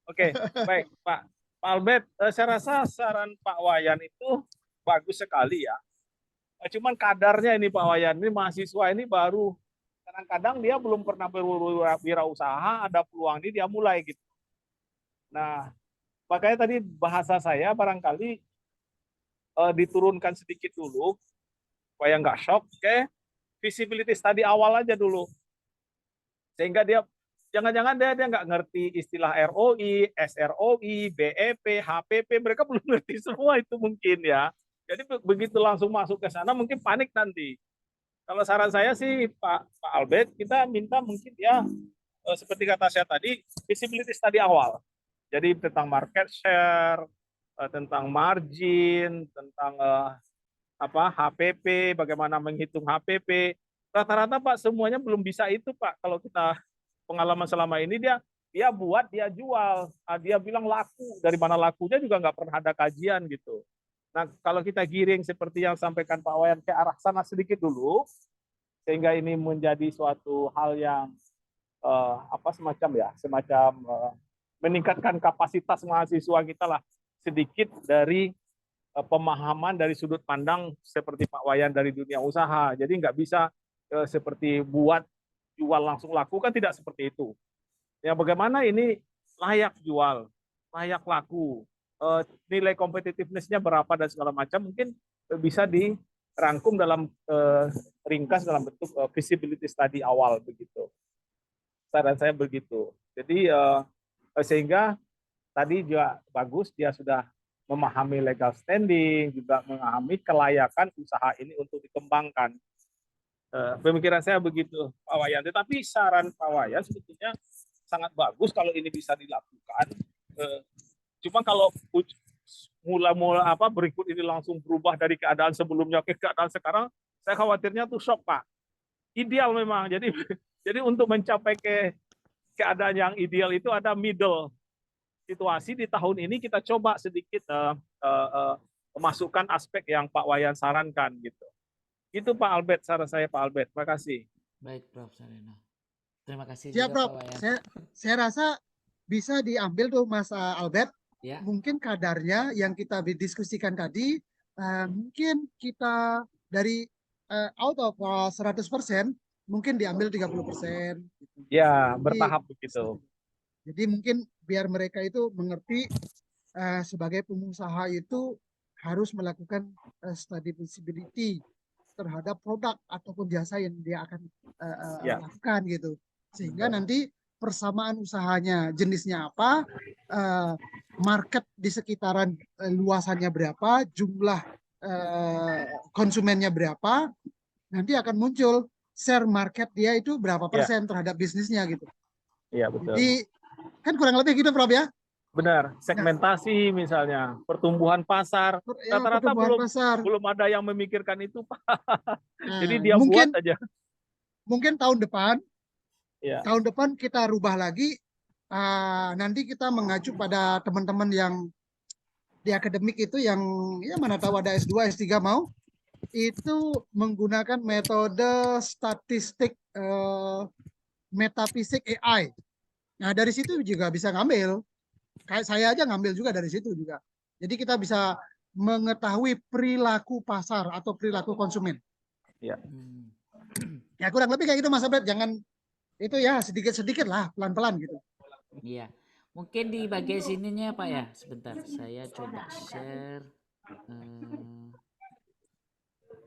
Oke, baik Pak Albert, saya rasa saran Pak Wayan itu bagus sekali ya. Cuman kadarnya ini Pak Wayan, ini mahasiswa ini baru kadang-kadang dia belum pernah berwirausaha, ada peluang ini dia mulai gitu. Nah, makanya tadi bahasa saya barangkali diturunkan sedikit dulu supaya nggak shock, visibility study awal aja dulu. Sehingga dia jangan-jangan dia nggak ngerti istilah ROI, SROI, BEP, HPP, mereka belum ngerti semua itu mungkin ya. Jadi begitu langsung masuk ke sana mungkin panik nanti. Kalau saran saya sih Pak Albert, kita minta mungkin ya seperti kata saya tadi, visibility study awal. Jadi tentang market share, tentang margin, tentang HPP, bagaimana menghitung HPP. Rata-rata Pak semuanya belum bisa itu Pak. Kalau kita pengalaman selama ini dia buat, dia jual, dia bilang laku. Dari mana lakunya juga nggak pernah ada kajian gitu. Nah, kalau kita giring seperti yang sampaikan Pak Wayan ke arah sana sedikit dulu, sehingga ini menjadi suatu hal yang semacam meningkatkan kapasitas mahasiswa kita lah sedikit dari pemahaman dari sudut pandang seperti Pak Wayan dari dunia usaha. Jadi nggak bisa seperti buat jual langsung laku, kan tidak seperti itu. Ya bagaimana ini layak jual, layak laku, nilai competitiveness-nya berapa dan segala macam mungkin bisa dirangkum dalam ringkas dalam bentuk visibility study awal begitu. Saran saya begitu. Jadi sehingga tadi juga bagus dia sudah memahami legal standing, juga memahami kelayakan usaha ini untuk dikembangkan. Pemikiran saya begitu Pak Wayan. Tetapi saran Pak Wayan sebetulnya sangat bagus kalau ini bisa dilakukan. Cuma kalau mula-mula berikut ini langsung berubah dari keadaan sebelumnya ke keadaan sekarang, saya khawatirnya tuh shock Pak. Ideal memang. Jadi untuk mencapai ke keadaan yang ideal itu ada middle situasi. Di tahun ini kita coba sedikit memasukkan aspek yang Pak Wayan sarankan gitu. Itu Pak Albert, saran saya Pak Albert. Terima kasih. Baik, Prof. Sarena. Terima kasih Siap, juga Prof. Pak Wayan. Saya rasa bisa diambil tuh Mas Albert. Ya. Mungkin kadarnya yang kita diskusikan tadi, mungkin kita dari out of 100%, mungkin diambil 30%. Gitu. Ya, bertahap begitu. Jadi mungkin biar mereka itu mengerti sebagai pengusaha itu harus melakukan study feasibility terhadap produk ataupun jasa yang dia akan lakukan gitu. Sehingga nanti persamaan usahanya jenisnya apa, market di sekitaran luasannya berapa, jumlah konsumennya berapa, nanti akan muncul share market dia itu berapa persen terhadap bisnisnya gitu. Iya, betul. Jadi kan kurang lebih gitu, Prof ya? Benar, segmentasi misalnya, pertumbuhan pasar, rata-rata belum ada yang memikirkan itu, Pak. Jadi dia buat aja. Mungkin tahun depan kita rubah lagi, nanti kita mengacu pada teman-teman yang di akademik itu yang ya mana tahu ada S2, S3 mau, itu menggunakan metode statistik metafisik AI. Nah dari situ juga bisa ngambil. Kayak saya aja ngambil juga dari situ juga. Jadi kita bisa mengetahui perilaku pasar atau perilaku konsumen. Ya. Ya kurang lebih kayak gitu Mas Abed. Jangan itu ya sedikit-sedikit lah, pelan-pelan gitu. Iya. Mungkin di bagian sininya Pak ya. Sebentar, saya coba share.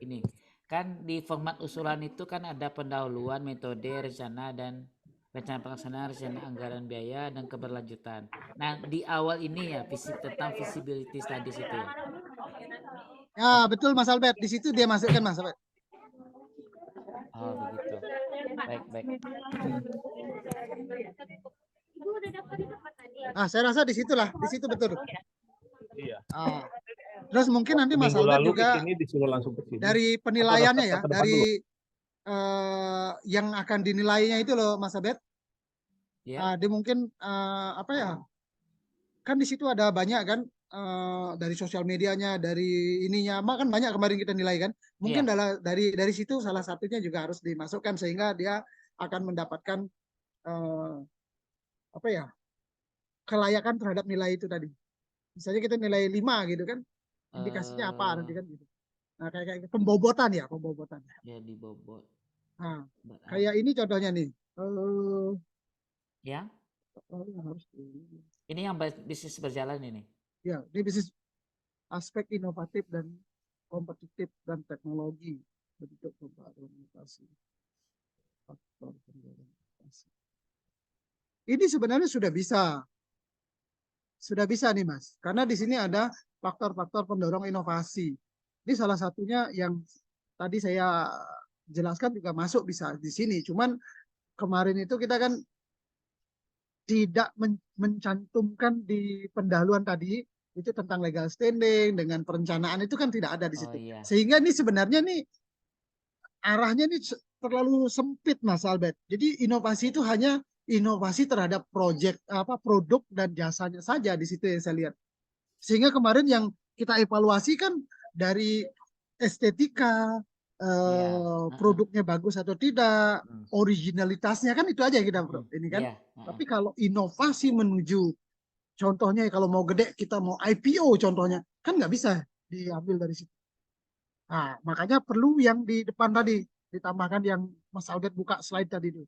Ini kan di format usulan itu kan ada pendahuluan, metode, rencana dan rencana pelaksanaan, rencana anggaran biaya, dan keberlanjutan. Nah, di awal ini ya, tentang visibility studies itu ya. Ya, betul Mas Albert. Di situ dia masukkan Mas Albert. Oh, begitu. Baik. Saya rasa di situlah. Di situ betul. Iya. Terus mungkin nanti Mas Albert juga dari penilaiannya ya, dari yang akan dinilainya itu loh Mas Abed. Dia mungkin kan di situ ada banyak kan dari sosial medianya, dari ininya, kan banyak kemarin kita nilai kan. Mungkin dari situ salah satunya juga harus dimasukkan sehingga dia akan mendapatkan kelayakan terhadap nilai itu tadi. Misalnya kita nilai 5 gitu kan, indikasinya apa nanti kan gitu. Nah kayak pembobotan ya. Ya dibobot. Nah, kayak ini contohnya nih. Ya. Ini yang bisnis berjalan ini. Ya, ini bisnis aspek inovatif dan kompetitif dan teknologi bentuk pembaruan inovasi. Faktor pendorong inovasi. Ini sebenarnya sudah bisa nih Mas, karena di sini ada faktor-faktor pendorong inovasi. Ini salah satunya yang tadi saya jelaskan juga masuk bisa di sini. Cuman kemarin itu kita kan tidak mencantumkan di pendahuluan tadi itu tentang legal standing dengan perencanaan itu kan tidak ada di situ. Iya. Sehingga ini sebenarnya nih arahnya ini terlalu sempit Mas Albert. Jadi inovasi itu hanya inovasi terhadap produk dan jasanya saja di situ yang saya lihat. Sehingga kemarin yang kita evaluasi kan dari estetika, produknya bagus atau tidak, originalitasnya kan itu aja kita bro. Ini kan. Tapi kalau inovasi menuju, contohnya kalau mau gede kita mau IPO contohnya, kan nggak bisa diambil dari situ. Nah, makanya perlu yang di depan tadi ditambahkan yang Mas Albert buka slide tadi itu.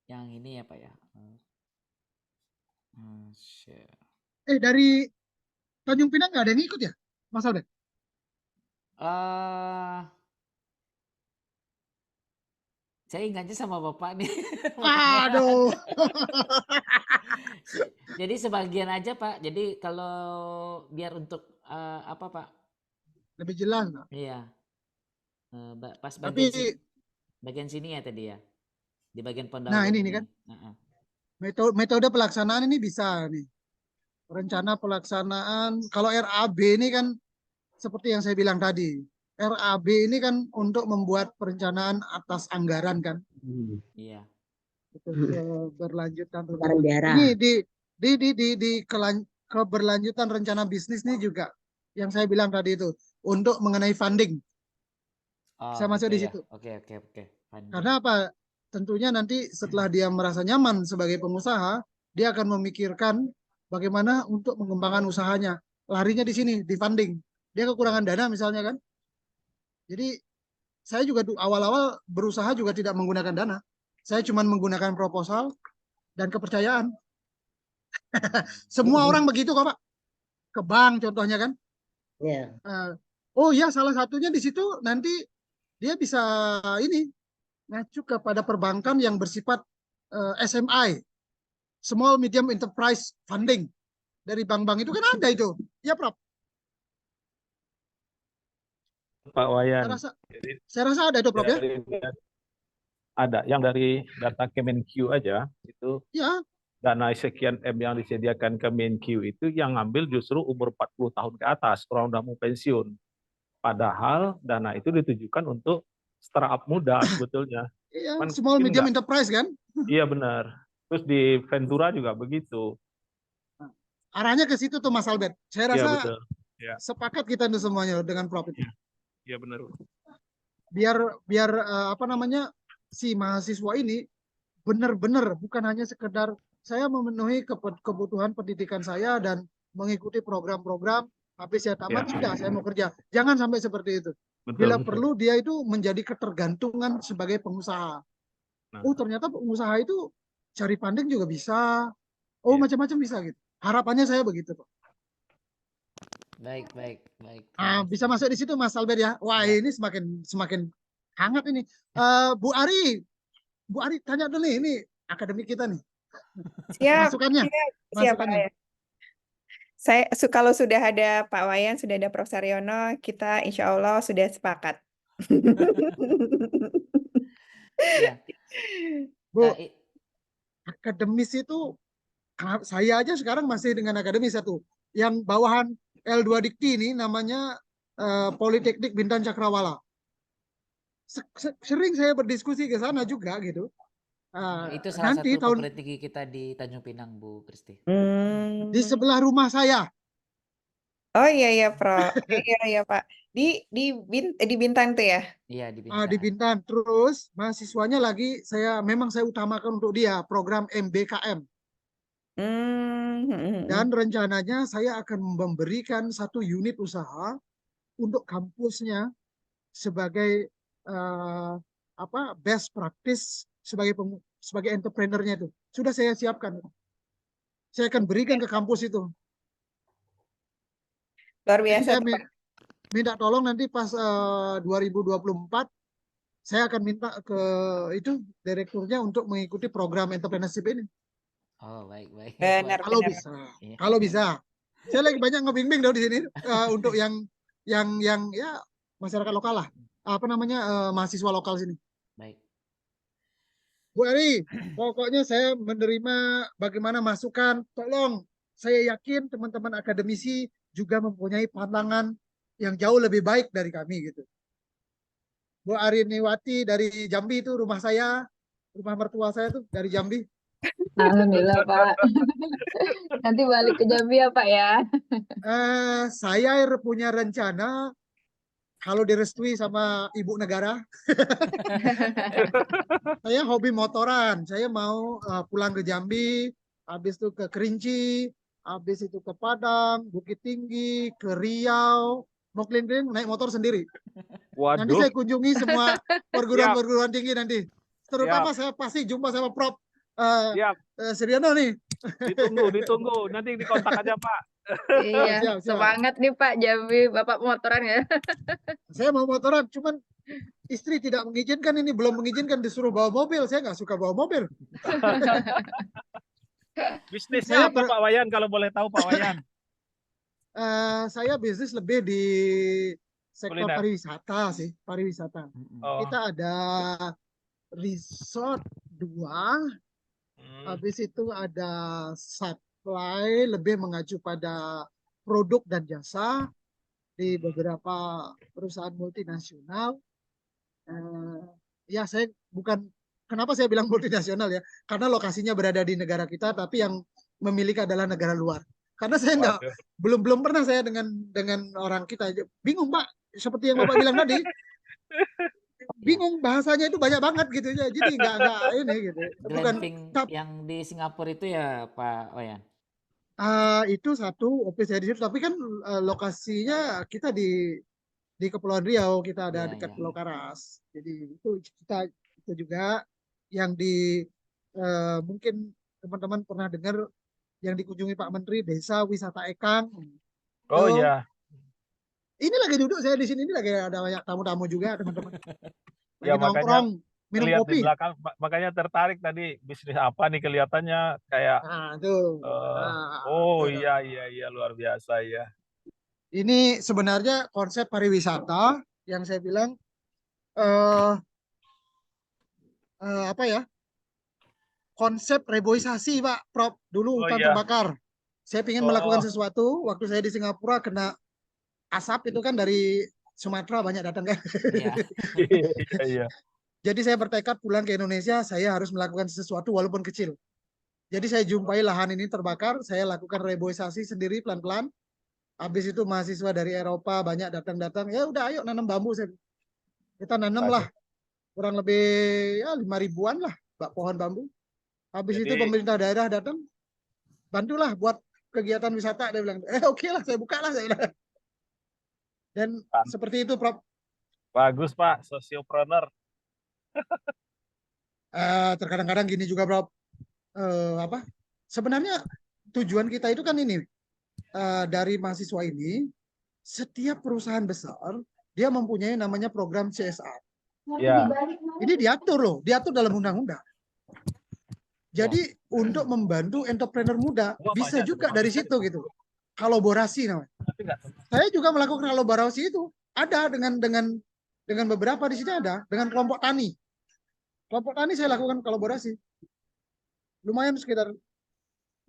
Yang ini ya Pak ya. Dari Tanjung Pinang nggak ada yang ikut ya, Mas Albert? Saya ingatnya sama Bapak nih. Aduh. Jadi sebagian aja Pak. Jadi kalau biar untuk apa Pak? Lebih jelas. Iya. Pas bagian sini ya tadi ya. Di bagian pendahuluan. Nah ini kan. Metode pelaksanaan ini bisa nih. Rencana pelaksanaan. Kalau RAB ini kan seperti yang saya bilang tadi. RAB ini kan untuk membuat perencanaan atas anggaran kan. Iya. Berlanjutan ini di keberlanjutan rencana bisnis ini juga yang saya bilang tadi itu untuk mengenai funding. Saya masuk gitu di ya. situ. Oke. Funding. Karena apa? Tentunya nanti setelah dia merasa nyaman sebagai pengusaha, dia akan memikirkan bagaimana untuk mengembangkan usahanya. Larinya di sini, di funding. Dia kekurangan dana misalnya kan. Jadi saya juga awal-awal berusaha juga tidak menggunakan dana. Saya cuma menggunakan proposal dan kepercayaan. Semua orang begitu kok Pak. Ke bank contohnya kan. Oh ya, salah satunya di situ nanti dia bisa ini ngacu kepada perbankan yang bersifat SMI, Small Medium Enterprise Funding. Dari bank-bank itu kan ada itu. Ya Prof. Pak Wayan. Saya rasa ada itu Prof ya. Ada. Yang dari data Kemenq aja itu. Ya. Dana sekian M yang disediakan Kemenq itu yang ngambil justru umur 40 tahun ke atas, orang udah mau pensiun. Padahal dana itu ditujukan untuk startup muda sebetulnya. Iya, small medium enterprise kan? Iya benar. Terus di Ventura juga begitu. Arahnya ke situ tuh Mas Albert. Saya rasa betul. Ya. Sepakat kita itu semuanya dengan Prof itu. Iya benar. Biar apa namanya si mahasiswa ini benar-benar bukan hanya sekedar saya memenuhi kebutuhan pendidikan saya dan mengikuti program-program, habis saya tamat sudah saya mau kerja. Jangan sampai seperti itu. Bila perlu dia itu menjadi ketergantungan sebagai pengusaha. Oh ternyata pengusaha itu cari funding juga bisa. Oh macam-macam bisa gitu. Harapannya saya begitu Pak. Baik. Bisa masuk di situ Mas Albert ya. Wah ini semakin hangat ini. Bu Ari tanya dulu nih, ini akademik kita nih. Siap. Masukannya. Siap Pak Wayan. Saya kalau sudah ada Pak Wayan, sudah ada Prof Saryono, kita insya Allah sudah sepakat. Ya. Bu, akademis itu saya aja sekarang masih dengan akademis satu. Yang bawahan L2 Dikti ini namanya Politeknik Bintan Cakrawala. Sering saya berdiskusi ke sana juga gitu. Itu salah satu perguruan tinggi kita di Tanjung Pinang, Bu Kristi. Di sebelah rumah saya. Oh iya Prof. Iya Pak. Di Bintan tuh ya? Iya di Bintan. Di Bintan. Terus mahasiswanya lagi memang saya utamakan untuk dia program MBKM. Dan rencananya saya akan memberikan satu unit usaha untuk kampusnya sebagai best practice sebagai entrepreneurnya itu. Sudah saya siapkan. Saya akan berikan ke kampus itu. Luar biasa. Saya minta tolong nanti pas 2024 saya akan minta ke itu direkturnya untuk mengikuti program entrepreneurship ini. Oh baik. Benar. Kalau bisa. Saya lagi banyak ngebimbing di sini untuk yang ya masyarakat lokal lah. Apa namanya mahasiswa lokal sini. Baik. Bu Ari, pokoknya saya menerima bagaimana masukan. Tolong, saya yakin teman-teman akademisi juga mempunyai pandangan yang jauh lebih baik dari kami gitu. Bu Ari Niwati dari Jambi itu rumah saya, rumah mertua saya tuh dari Jambi. Alhamdulillah Pak. Nanti balik ke Jambi ya Pak ya. Saya punya rencana kalau direstui sama ibu negara, saya hobi motoran. Saya mau pulang ke Jambi, habis itu ke Kerinci, habis itu ke Padang, Bukit Tinggi, ke Riau, mau keliling-keliling naik motor sendiri. Waduh. Nanti saya kunjungi semua perguruan tinggi nanti. Terutama saya pasti jumpa sama Prof. Saryono nih. Ditunggu. Nanti dikontak aja Pak. Iya, siap. Semangat nih Pak Jambi, Bapak motoran ya. Saya mau motoran, cuman istri tidak mengizinkan ini, belum mengizinkan disuruh bawa mobil. Saya nggak suka bawa mobil. Bisnisnya apa Pak Wayan kalau boleh tahu Pak Wayan? Saya bisnis lebih di sektor kuliner. pariwisata sih, pariwisata. Kita ada resort 2, habis itu ada supply lebih mengacu pada produk dan jasa di beberapa perusahaan multinasional. Ya saya bukan, kenapa saya bilang multinasional ya, karena lokasinya berada di negara kita tapi yang memiliki adalah negara luar. karena saya nggak Waduh. belum pernah saya dengan orang kita aja bingung Pak, seperti yang Bapak bilang tadi, bingung bahasanya itu banyak banget gitu ya, jadi nggak ini gitu. Bukan Glamping yang di Singapura itu ya Pak Wayan? Itu satu office saya di situ, tapi kan lokasinya kita di Kepulauan Riau, kita ada dekat Pulau Karas, jadi itu kita juga yang di mungkin teman-teman pernah dengar yang dikunjungi Pak Menteri, Desa Wisata Ekang. Oh iya. Ini lagi duduk saya di sini, ini lagi ada banyak tamu-tamu juga teman-teman. Lagi Ya makanya nongkrong, minum lihat kopi. di belakang, makanya tertarik tadi bisnis apa nih kelihatannya kayak. Oh iya luar biasa ya. Ini sebenarnya konsep pariwisata yang saya bilang apa ya? Konsep reboisasi Pak Prof, dulu hutan terbakar. Saya ingin melakukan sesuatu, waktu saya di Singapura kena asap itu kan dari Sumatera banyak datang kan. Iya. Jadi saya bertekad pulang ke Indonesia, saya harus melakukan sesuatu walaupun kecil. Jadi saya jumpai lahan ini terbakar, saya lakukan reboisasi sendiri pelan-pelan. Habis itu mahasiswa dari Eropa banyak datang-datang, ya udah ayo nanam bambu. Kita nanam lah, kurang lebih ya 5.000-an lah pohon bambu. Habis itu pemerintah daerah datang, bantulah buat kegiatan wisata. Dia bilang, oke lah, saya buka lah. Saya bilang. Dan seperti itu, Prof. Bagus, Pak, sosiopreneur. Terkadang-kadang gini juga, Prof. Sebenarnya tujuan kita itu kan ini, dari mahasiswa ini, setiap perusahaan besar, dia mempunyai namanya program CSR. Ya. Ini diatur loh, diatur dalam undang-undang. Jadi untuk membantu entrepreneur muda bisa juga dari situ gitu. Kolaborasi namanya. Saya juga melakukan kolaborasi itu. Ada dengan beberapa di sini ada, dengan kelompok tani. Kelompok tani saya lakukan kolaborasi. Lumayan sekitar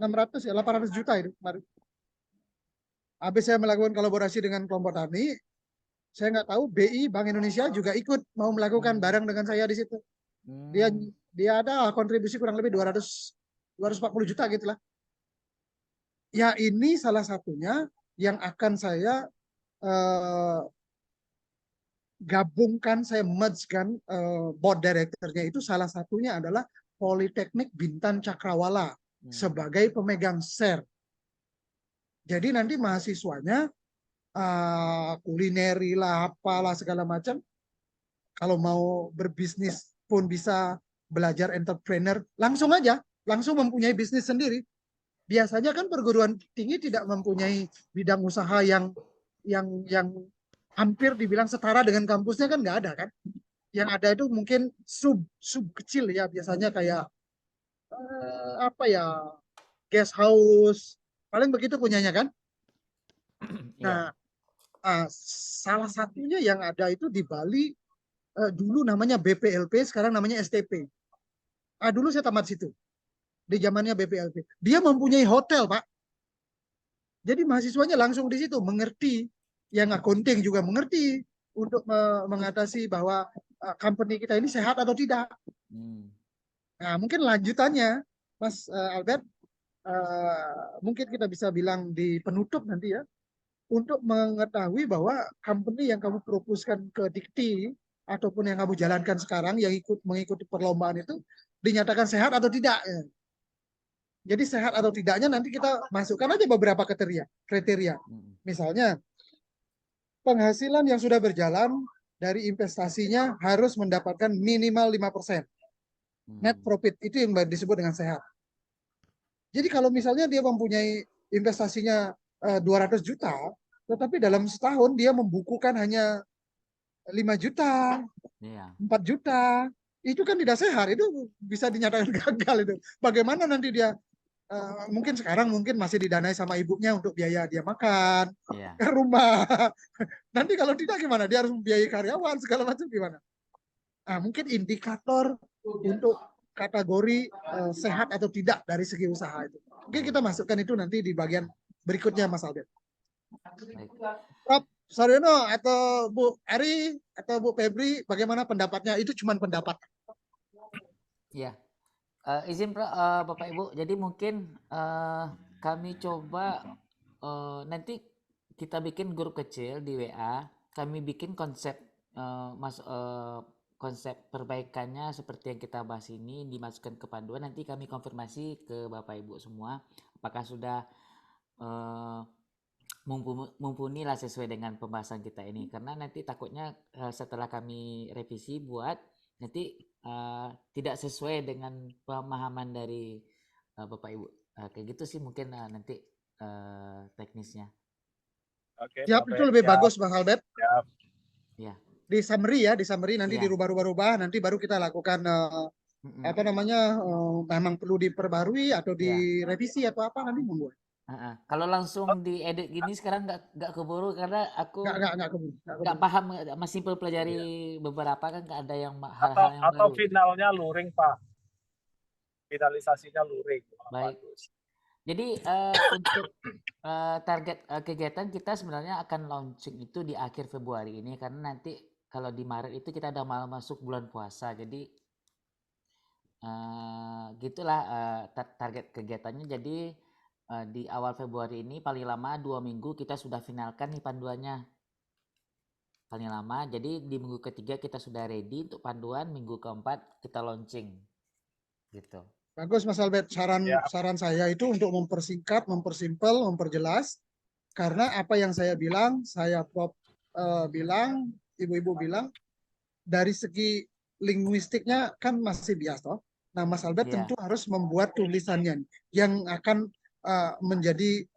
800 juta itu kemarin. Habis saya melakukan kolaborasi dengan kelompok tani, saya nggak tahu BI Bank Indonesia juga ikut mau melakukan bareng dengan saya di situ. Dia ada kontribusi kurang lebih 240 juta gitulah. Ya ini salah satunya yang akan saya gabungkan, saya merge-kan board directornya itu salah satunya adalah Politeknik Bintan Cakrawala sebagai pemegang share. Jadi nanti mahasiswanya kulineri lah, apalah segala macam. Kalau mau berbisnis pun bisa belajar entrepreneur, langsung aja, langsung mempunyai bisnis sendiri. Biasanya kan perguruan tinggi tidak mempunyai bidang usaha yang hampir dibilang setara dengan kampusnya, kan nggak ada kan. Yang ada itu mungkin sub kecil ya, biasanya kayak guest house, paling begitu punyanya kan. Nah, salah satunya yang ada itu di Bali, dulu namanya BPLP, sekarang namanya STP. Dulu saya tamat situ, di zamannya BPLP. Dia mempunyai hotel, Pak. Jadi mahasiswanya langsung di situ mengerti, yang accounting juga mengerti untuk mengatasi bahwa company kita ini sehat atau tidak. Nah, mungkin lanjutannya, Mas Albert, mungkin kita bisa bilang di penutup nanti ya, untuk mengetahui bahwa company yang kamu propuskan ke Dikti ataupun yang kamu jalankan sekarang yang mengikuti perlombaan itu dinyatakan sehat atau tidak. Jadi sehat atau tidaknya nanti kita masukkan aja beberapa kriteria. Misalnya penghasilan yang sudah berjalan dari investasinya harus mendapatkan minimal 5%. Net profit itu yang disebut dengan sehat. Jadi kalau misalnya dia mempunyai investasinya 200 juta, tetapi dalam setahun dia membukukan hanya 5 juta, 4 juta, itu kan tidak sehat, itu bisa dinyatakan gagal itu. Bagaimana nanti dia, mungkin sekarang masih didanai sama ibunya untuk biaya dia makan, ke rumah. Nanti kalau tidak gimana? Dia harus membiayai karyawan, segala macam gimana? Mungkin indikator untuk kategori sehat atau tidak dari segi usaha itu. Mungkin kita masukkan itu nanti di bagian berikutnya, Mas Albert. Prof Saryono atau Bu Eri atau Bu Febri, bagaimana pendapatnya? Itu cuma pendapat. Ya, izin Bapak Ibu. Jadi mungkin kami coba nanti kita bikin grup kecil di WA. Kami bikin konsep konsep perbaikannya seperti yang kita bahas ini dimasukkan ke panduan. Nanti kami konfirmasi ke Bapak Ibu semua apakah sudah mumpuni lah sesuai dengan pembahasan kita ini. Karena nanti takutnya setelah kami revisi buat nanti tidak sesuai dengan pemahaman dari Bapak Ibu. Kayak gitu sih mungkin nanti teknisnya. Oke, Siap, itu lebih bagus Bang Albert. Siap. Ya. Di summary nanti dirubah-rubah, nanti baru kita lakukan apa namanya, memang perlu diperbarui atau direvisi atau apa nanti membuat. Kalau langsung diedit gini sekarang nggak keburu karena aku nggak paham, masih pelajari beberapa kan nggak ada yang hal-hal yang atau baru. finalnya luring Pak, finalisasinya luring. Baik. Jadi untuk target kegiatan kita sebenarnya akan launching itu di akhir Februari ini karena nanti kalau di Maret itu kita udah malah masuk bulan puasa. Jadi gitulah target kegiatannya. Jadi di awal Februari ini paling lama 2 minggu kita sudah finalkan nih panduannya. Paling lama. Jadi di minggu ketiga kita sudah ready untuk panduan, minggu keempat kita launching. Gitu. Bagus Mas Albert, saran saya itu untuk mempersingkat, mempersimpel, memperjelas. Karena apa yang saya bilang, Prof bilang, ibu-ibu bilang, dari segi linguistiknya kan masih biasa. Nah Mas Albert tentu harus membuat tulisannya yang akan menjadi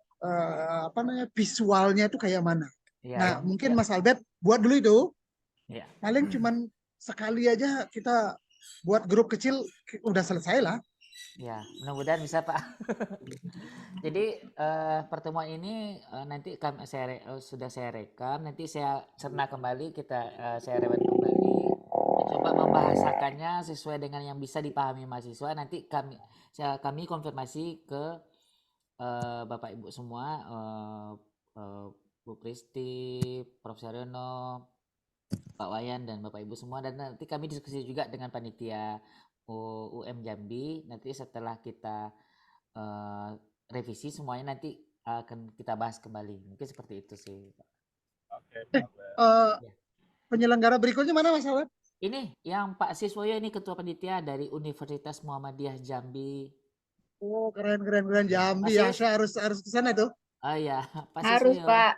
apa namanya, visualnya itu kayak mana. Nah mungkin Mas Albert buat dulu itu, paling cuman sekali aja kita buat grup kecil udah selesai lah. Ya, mudah-mudahan bisa Pak. Jadi pertemuan ini nanti sudah saya rekam, nanti saya cerna kembali, saya rewet kembali, coba membahasakannya sesuai dengan yang bisa dipahami mahasiswa. Nanti kami konfirmasi ke Bapak Ibu semua, Bu Pristi, Prof. Saryono, Pak Wayan dan Bapak Ibu semua, dan nanti kami diskusi juga dengan panitia UM Jambi. Nanti setelah kita revisi semuanya nanti akan kita bahas kembali. Mungkin seperti itu sih. Oke. Penyelenggara berikutnya mana Mas Albert? Ini yang Pak Siswoyo, ini ketua panitia dari Universitas Muhammadiyah Jambi. Oh keren Jambi ya, saya harus ke sana tuh. Oh iya, Pak Harus Siswoyo. Pak.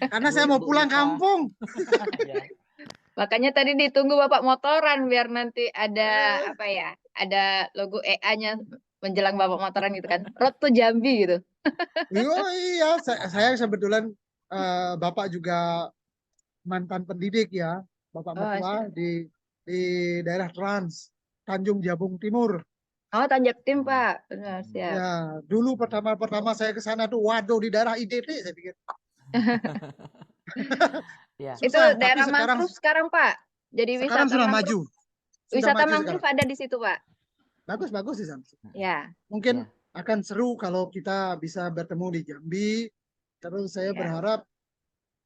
Karena saya mau pulang kampung. Makanya tadi ditunggu Bapak motoran biar nanti ada apa ya? Ada logo EA-nya menjelang Bapak motoran gitu kan. Road to Jambi gitu. Iya, saya kebetulan Bapak juga mantan pendidik ya. Bapak mertua di daerah Trans, Tanjung Jabung Timur. Oh, Tanjung Tim Pak. Benar, siap. Ya, dulu pertama saya ke sana tuh waduh di daerah IDT saya pikir. Ya. Itu daerah mangrove sekarang Pak. Jadi sekarang wisata sudah mangrove. maju. Wisata mangrove ada di situ Pak. Bagus di sana. Ya. Mungkin akan seru kalau kita bisa bertemu di Jambi. Terus saya berharap,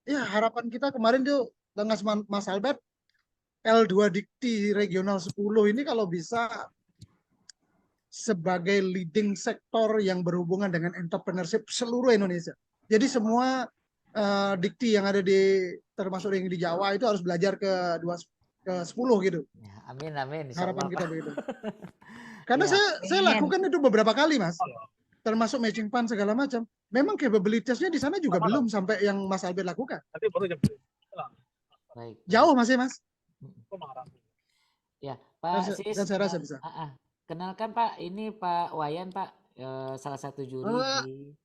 ya harapan kita kemarin tuh dengan Mas Albert, L2 Dikti Regional 10 ini kalau bisa sebagai leading sektor yang berhubungan dengan entrepreneurship seluruh Indonesia. Jadi semua dikti yang ada termasuk yang di Jawa itu harus belajar ke 10 gitu. Ya, amin. Harapan kita begitu. Karena saya lakukan itu beberapa kali Mas. Termasuk matching fund segala macam. Memang capabilities-nya di sana juga belum sampai yang Mas Albert lakukan. Nanti baru jam Baik. Jauh masih Mas. Ya, Pak Sis. Dan saya rasa bisa. Kenalkan Pak, ini Pak Wayan Pak, salah satu juri di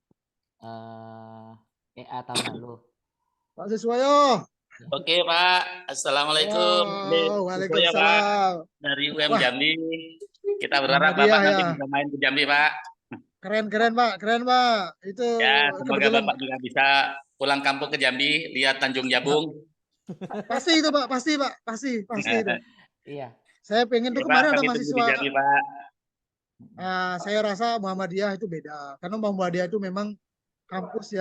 EA tahun lalu. Pak Siswoyo. Oke Pak, Assalamualaikum. Waalaikumsalam. Dari UM Jambi, kita berharap Bapak nanti bisa main ke Jambi Pak. Keren Pak. Itu ya, semoga Bapak juga bisa pulang kampung ke Jambi, lihat Tanjung Jabung. Pasti itu Pak, pasti itu. Iya. Saya pengen tuh kemarin ada mahasiswa. Jambi, Pak. Saya rasa Muhammadiyah itu beda, karena Muhammadiyah itu memang kampus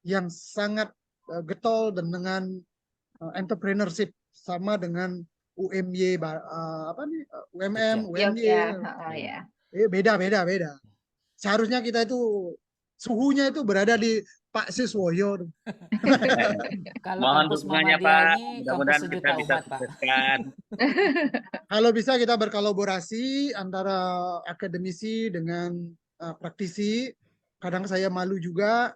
yang sangat getol dan dengan entrepreneurship, sama dengan UMY UMM, UMY. Beda. seharusnya kita itu suhunya itu berada di Pak Siswoyo. Kalau Mohon kampus dukungannya Muhammadiyah Pak, ini kampus mudah-mudahan kita sejuta bisa umat, Pak. sukseskan. Kalau bisa kita berkolaborasi antara akademisi dengan praktisi. Kadang saya malu juga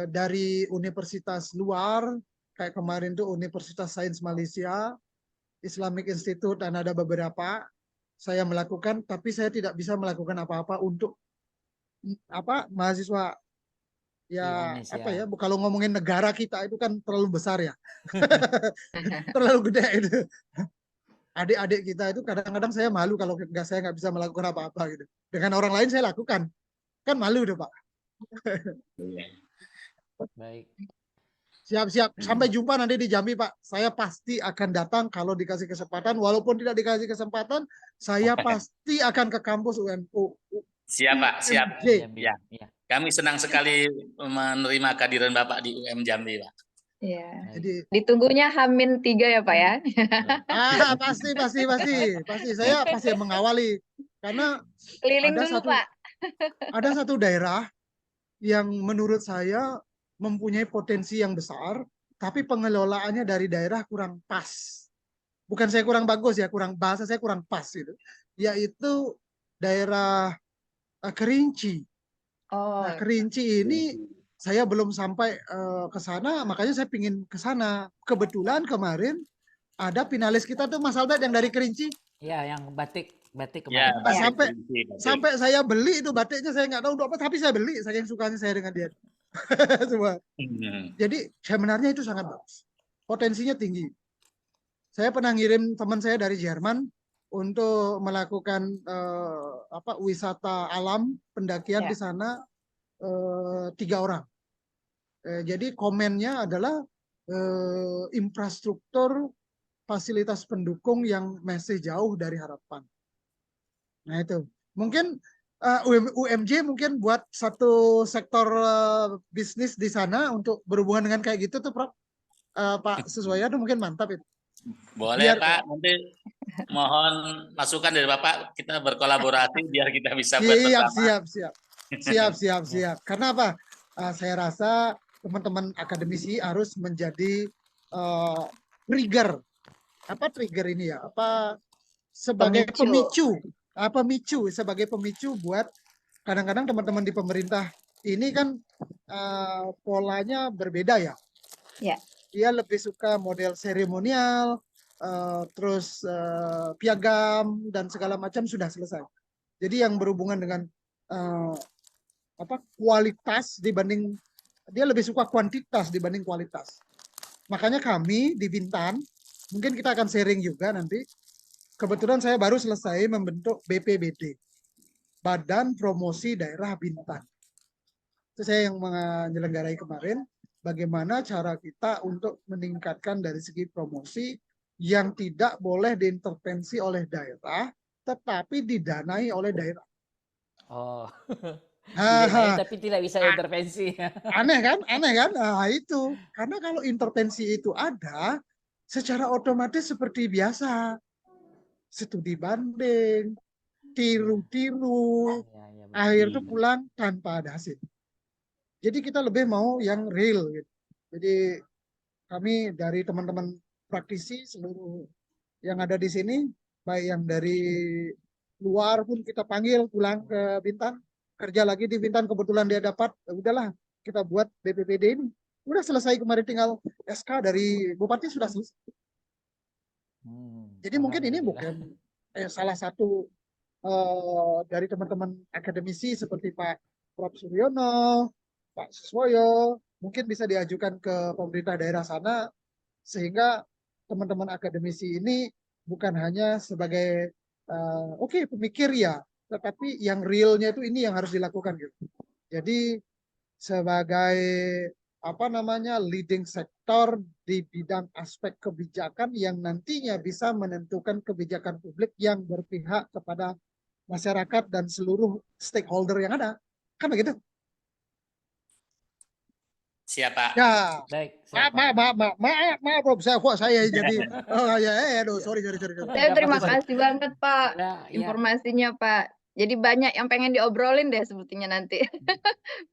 dari universitas luar, kayak kemarin tuh Universitas Sains Malaysia, Islamic Institute, dan ada beberapa saya melakukan, tapi saya tidak bisa melakukan apa-apa untuk mahasiswa ya apa ya, kalau ngomongin negara kita itu kan terlalu besar ya. Terlalu gede itu. Adik-adik kita itu kadang-kadang saya malu kalau saya nggak bisa melakukan apa-apa gitu. Dengan orang lain saya lakukan. Kan malu deh, Pak. Baik. Siap-siap. Sampai jumpa nanti di Jambi, Pak. Saya pasti akan datang kalau dikasih kesempatan. Walaupun tidak dikasih kesempatan, saya pasti akan ke kampus UMU. Siap, Pak. Siap. Ya. Kami senang sekali menerima kehadiran Bapak di UM Jambi, Pak. Iya. Jadi Ditunggunya H-3 ya, Pak ya. pasti. Saya pasti mengawali. Karena Keliling dulu, Pak. Ada satu daerah yang menurut saya mempunyai potensi yang besar, tapi pengelolaannya dari daerah kurang pas. Bukan saya kurang bagus ya, bahasa saya kurang pas gitu. Yaitu daerah Kerinci. Nah, Kerinci ini saya belum sampai ke sana, makanya saya pingin ke sana. Kebetulan kemarin ada finalis kita tuh Mas Albert yang dari Kerinci. Iya, yang batik ya, kemarin. Sampai saya beli itu batiknya, saya nggak tahu untuk apa, tapi saya beli saking sukanya saya dengan dia. Semua. Jadi sebenarnya itu sangat bagus, potensinya tinggi. Saya pernah ngirim teman saya dari Jerman untuk melakukan wisata alam pendakian di sana 3 orang. Jadi komennya adalah infrastruktur fasilitas pendukung yang masih jauh dari harapan. Nah itu mungkin UMJ mungkin buat satu sektor bisnis di sana untuk berhubungan dengan kayak gitu tuh, Prof. Pak Siswoyo tuh mungkin mantap itu. Boleh Pak, nanti mohon masukan dari Bapak, kita berkolaborasi biar kita bisa buat bersama. Siap. Karena apa? Saya rasa teman-teman akademisi harus menjadi trigger. Apa trigger ini ya? Sebagai pemicu sebagai pemicu buat kadang-kadang teman-teman di pemerintah ini kan polanya berbeda ya. Ya. Dia lebih suka model seremonial, terus piagam dan segala macam sudah selesai. Jadi yang berhubungan dengan kualitas dibanding, dia lebih suka kuantitas dibanding kualitas. Makanya kami di Bintan, mungkin kita akan sharing juga nanti. Kebetulan saya baru selesai membentuk BPBD, Badan Promosi Daerah Bintan. Itu saya yang menyelenggarai kemarin, bagaimana cara kita untuk meningkatkan dari segi promosi yang tidak boleh diintervensi oleh daerah, tetapi didanai oleh daerah. Oh, didanai tapi tidak bisa intervensi. Aneh kan? Nah, itu. Karena kalau intervensi itu ada, secara otomatis seperti biasa. Studi banding, tiru-tiru, akhir itu pulang tanpa ada hasil. Jadi kita lebih mau yang real gitu. Jadi kami dari teman-teman praktisi seluruh yang ada di sini, baik yang dari luar pun kita panggil pulang ke Bintan, kerja lagi di Bintan, kebetulan dia dapat, udahlah kita buat BPBD ini. Udah selesai kemarin, tinggal SK dari Bupati sudah selesai. Jadi mungkin ini bukan salah satu dari teman-teman akademisi seperti Pak Prof. Suryono, Pak Siswoyo, mungkin bisa diajukan ke pemerintah daerah sana, sehingga teman-teman akademisi ini bukan hanya sebagai pemikir ya, tetapi yang realnya itu ini yang harus dilakukan gitu. Jadi sebagai leading sektor di bidang aspek kebijakan yang nantinya bisa menentukan kebijakan publik yang berpihak kepada masyarakat dan seluruh stakeholder yang ada. Kan begitu? Siap, Pak. Ya. Baik. Maaf, Prof. Saya jadi sorry. Saya terima kasih banget, Pak. Informasinya, Pak. Jadi banyak yang pengen diobrolin deh sepertinya nanti.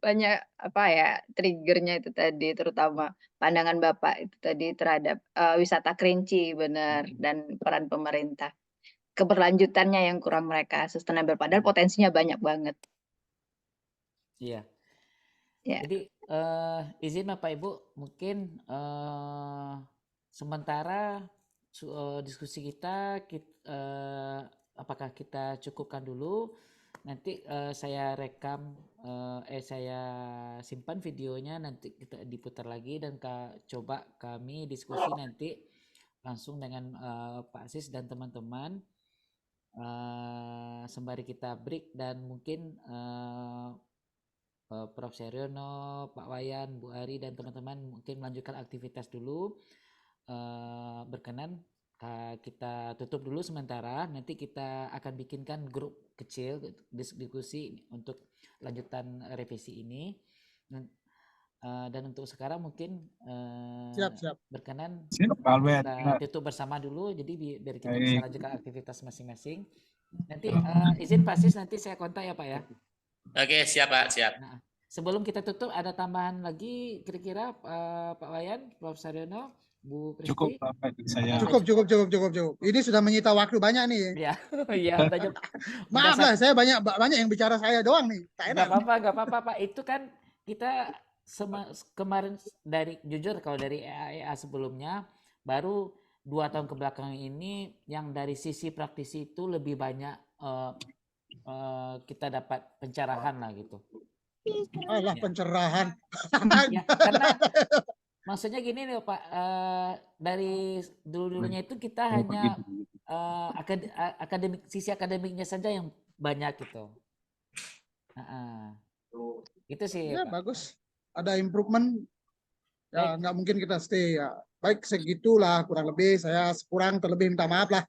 Banyak apa ya, trigger-nya itu tadi, terutama pandangan Bapak itu tadi terhadap, wisata Kerinci, benar, dan peran pemerintah. Keberlanjutannya yang kurang mereka sustainable, padahal potensinya banyak banget. Iya. Ya. Jadi izin Bapak Ibu, mungkin sementara diskusi kita apakah kita cukupkan dulu? Nanti saya rekam, saya simpan videonya, nanti kita diputar lagi dan coba kami diskusi nanti langsung dengan Pak Sis dan teman-teman sembari kita break, dan mungkin Prof. Seryono, Pak Wayan, Bu Ari, dan teman-teman mungkin melanjutkan aktivitas dulu. Berkenan kita tutup dulu sementara, nanti kita akan bikinkan grup kecil diskusi untuk lanjutan revisi ini. Dan untuk sekarang mungkin Siap. berkenan Albert. kita tutup bersama dulu, jadi biar kita bisa lanjutkan aktivitas masing-masing. Nanti izin Pak Sis, nanti saya kontak ya Pak ya. Oke, siap Pak, siap. Nah, sebelum kita tutup, ada tambahan lagi kira-kira Pak Wayan, Prof. Saryono, Bu Pristi? Cukup Pak saya. Cukup. Ini sudah menyita waktu banyak nih. Iya, iya. Maaf lah, saya banyak yang bicara saya doang nih. Gak apa-apa Pak. Itu kan kita kemarin jujur kalau dari EA sebelumnya baru 2 tahun kebelakang ini yang dari sisi praktisi itu lebih banyak kita dapat pencerahan lah gitu. Alah, ya. Pencerahan. Ya, karena maksudnya gini nih Pak, dari dulunya itu kita hanya sisi akademiknya saja yang banyak gitu. Itu sih. Ya Pak. bagus. Ada improvement. Ya nggak mungkin kita stay ya. Baik segitulah kurang lebih. Saya kurang terlebih minta maaf lah.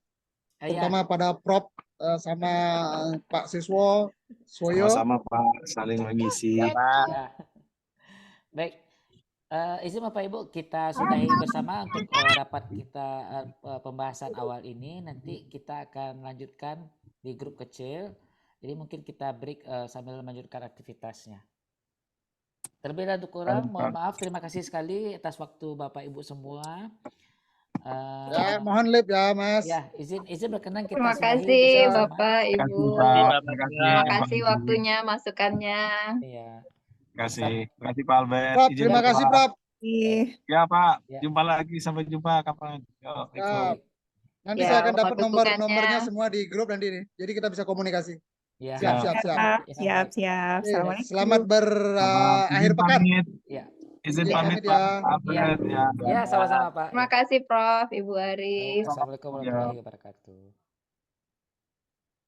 Terutama pada Prof sama Pak Siswo, Soyo. Sama-sama Pak, saling mengisi. Ya, Pak. Baik, izin Bapak Ibu kita sudahi bersama untuk rapat kita pembahasan awal ini. Nanti kita akan lanjutkan di grup kecil. Jadi mungkin kita break sambil melanjutkan aktivitasnya. Terlebih dan kurang, mohon maaf. Terima kasih sekali atas waktu Bapak Ibu semua. Ya, mohon lip ya Mas. Ya, izin berkenan kita. Terima kasih Bapak Ibu. Terima kasih waktunya, masukannya. Iya. Terima kasih Pak Albert. Prof, terima kasih Prof. Ya Pak, jumpa lagi, sampai jumpa kapan. Nanti saya akan dapat nomornya semua di grup nanti nih. Jadi kita bisa komunikasi. Ya. Siap. Assalamualaikum. Selamat berakhir pekan. Ya. Izin pamit Pak. Ya, sama-sama Pak. Terima kasih Prof, Ibu Ari. Assalamualaikum warahmatullahi wabarakatuh.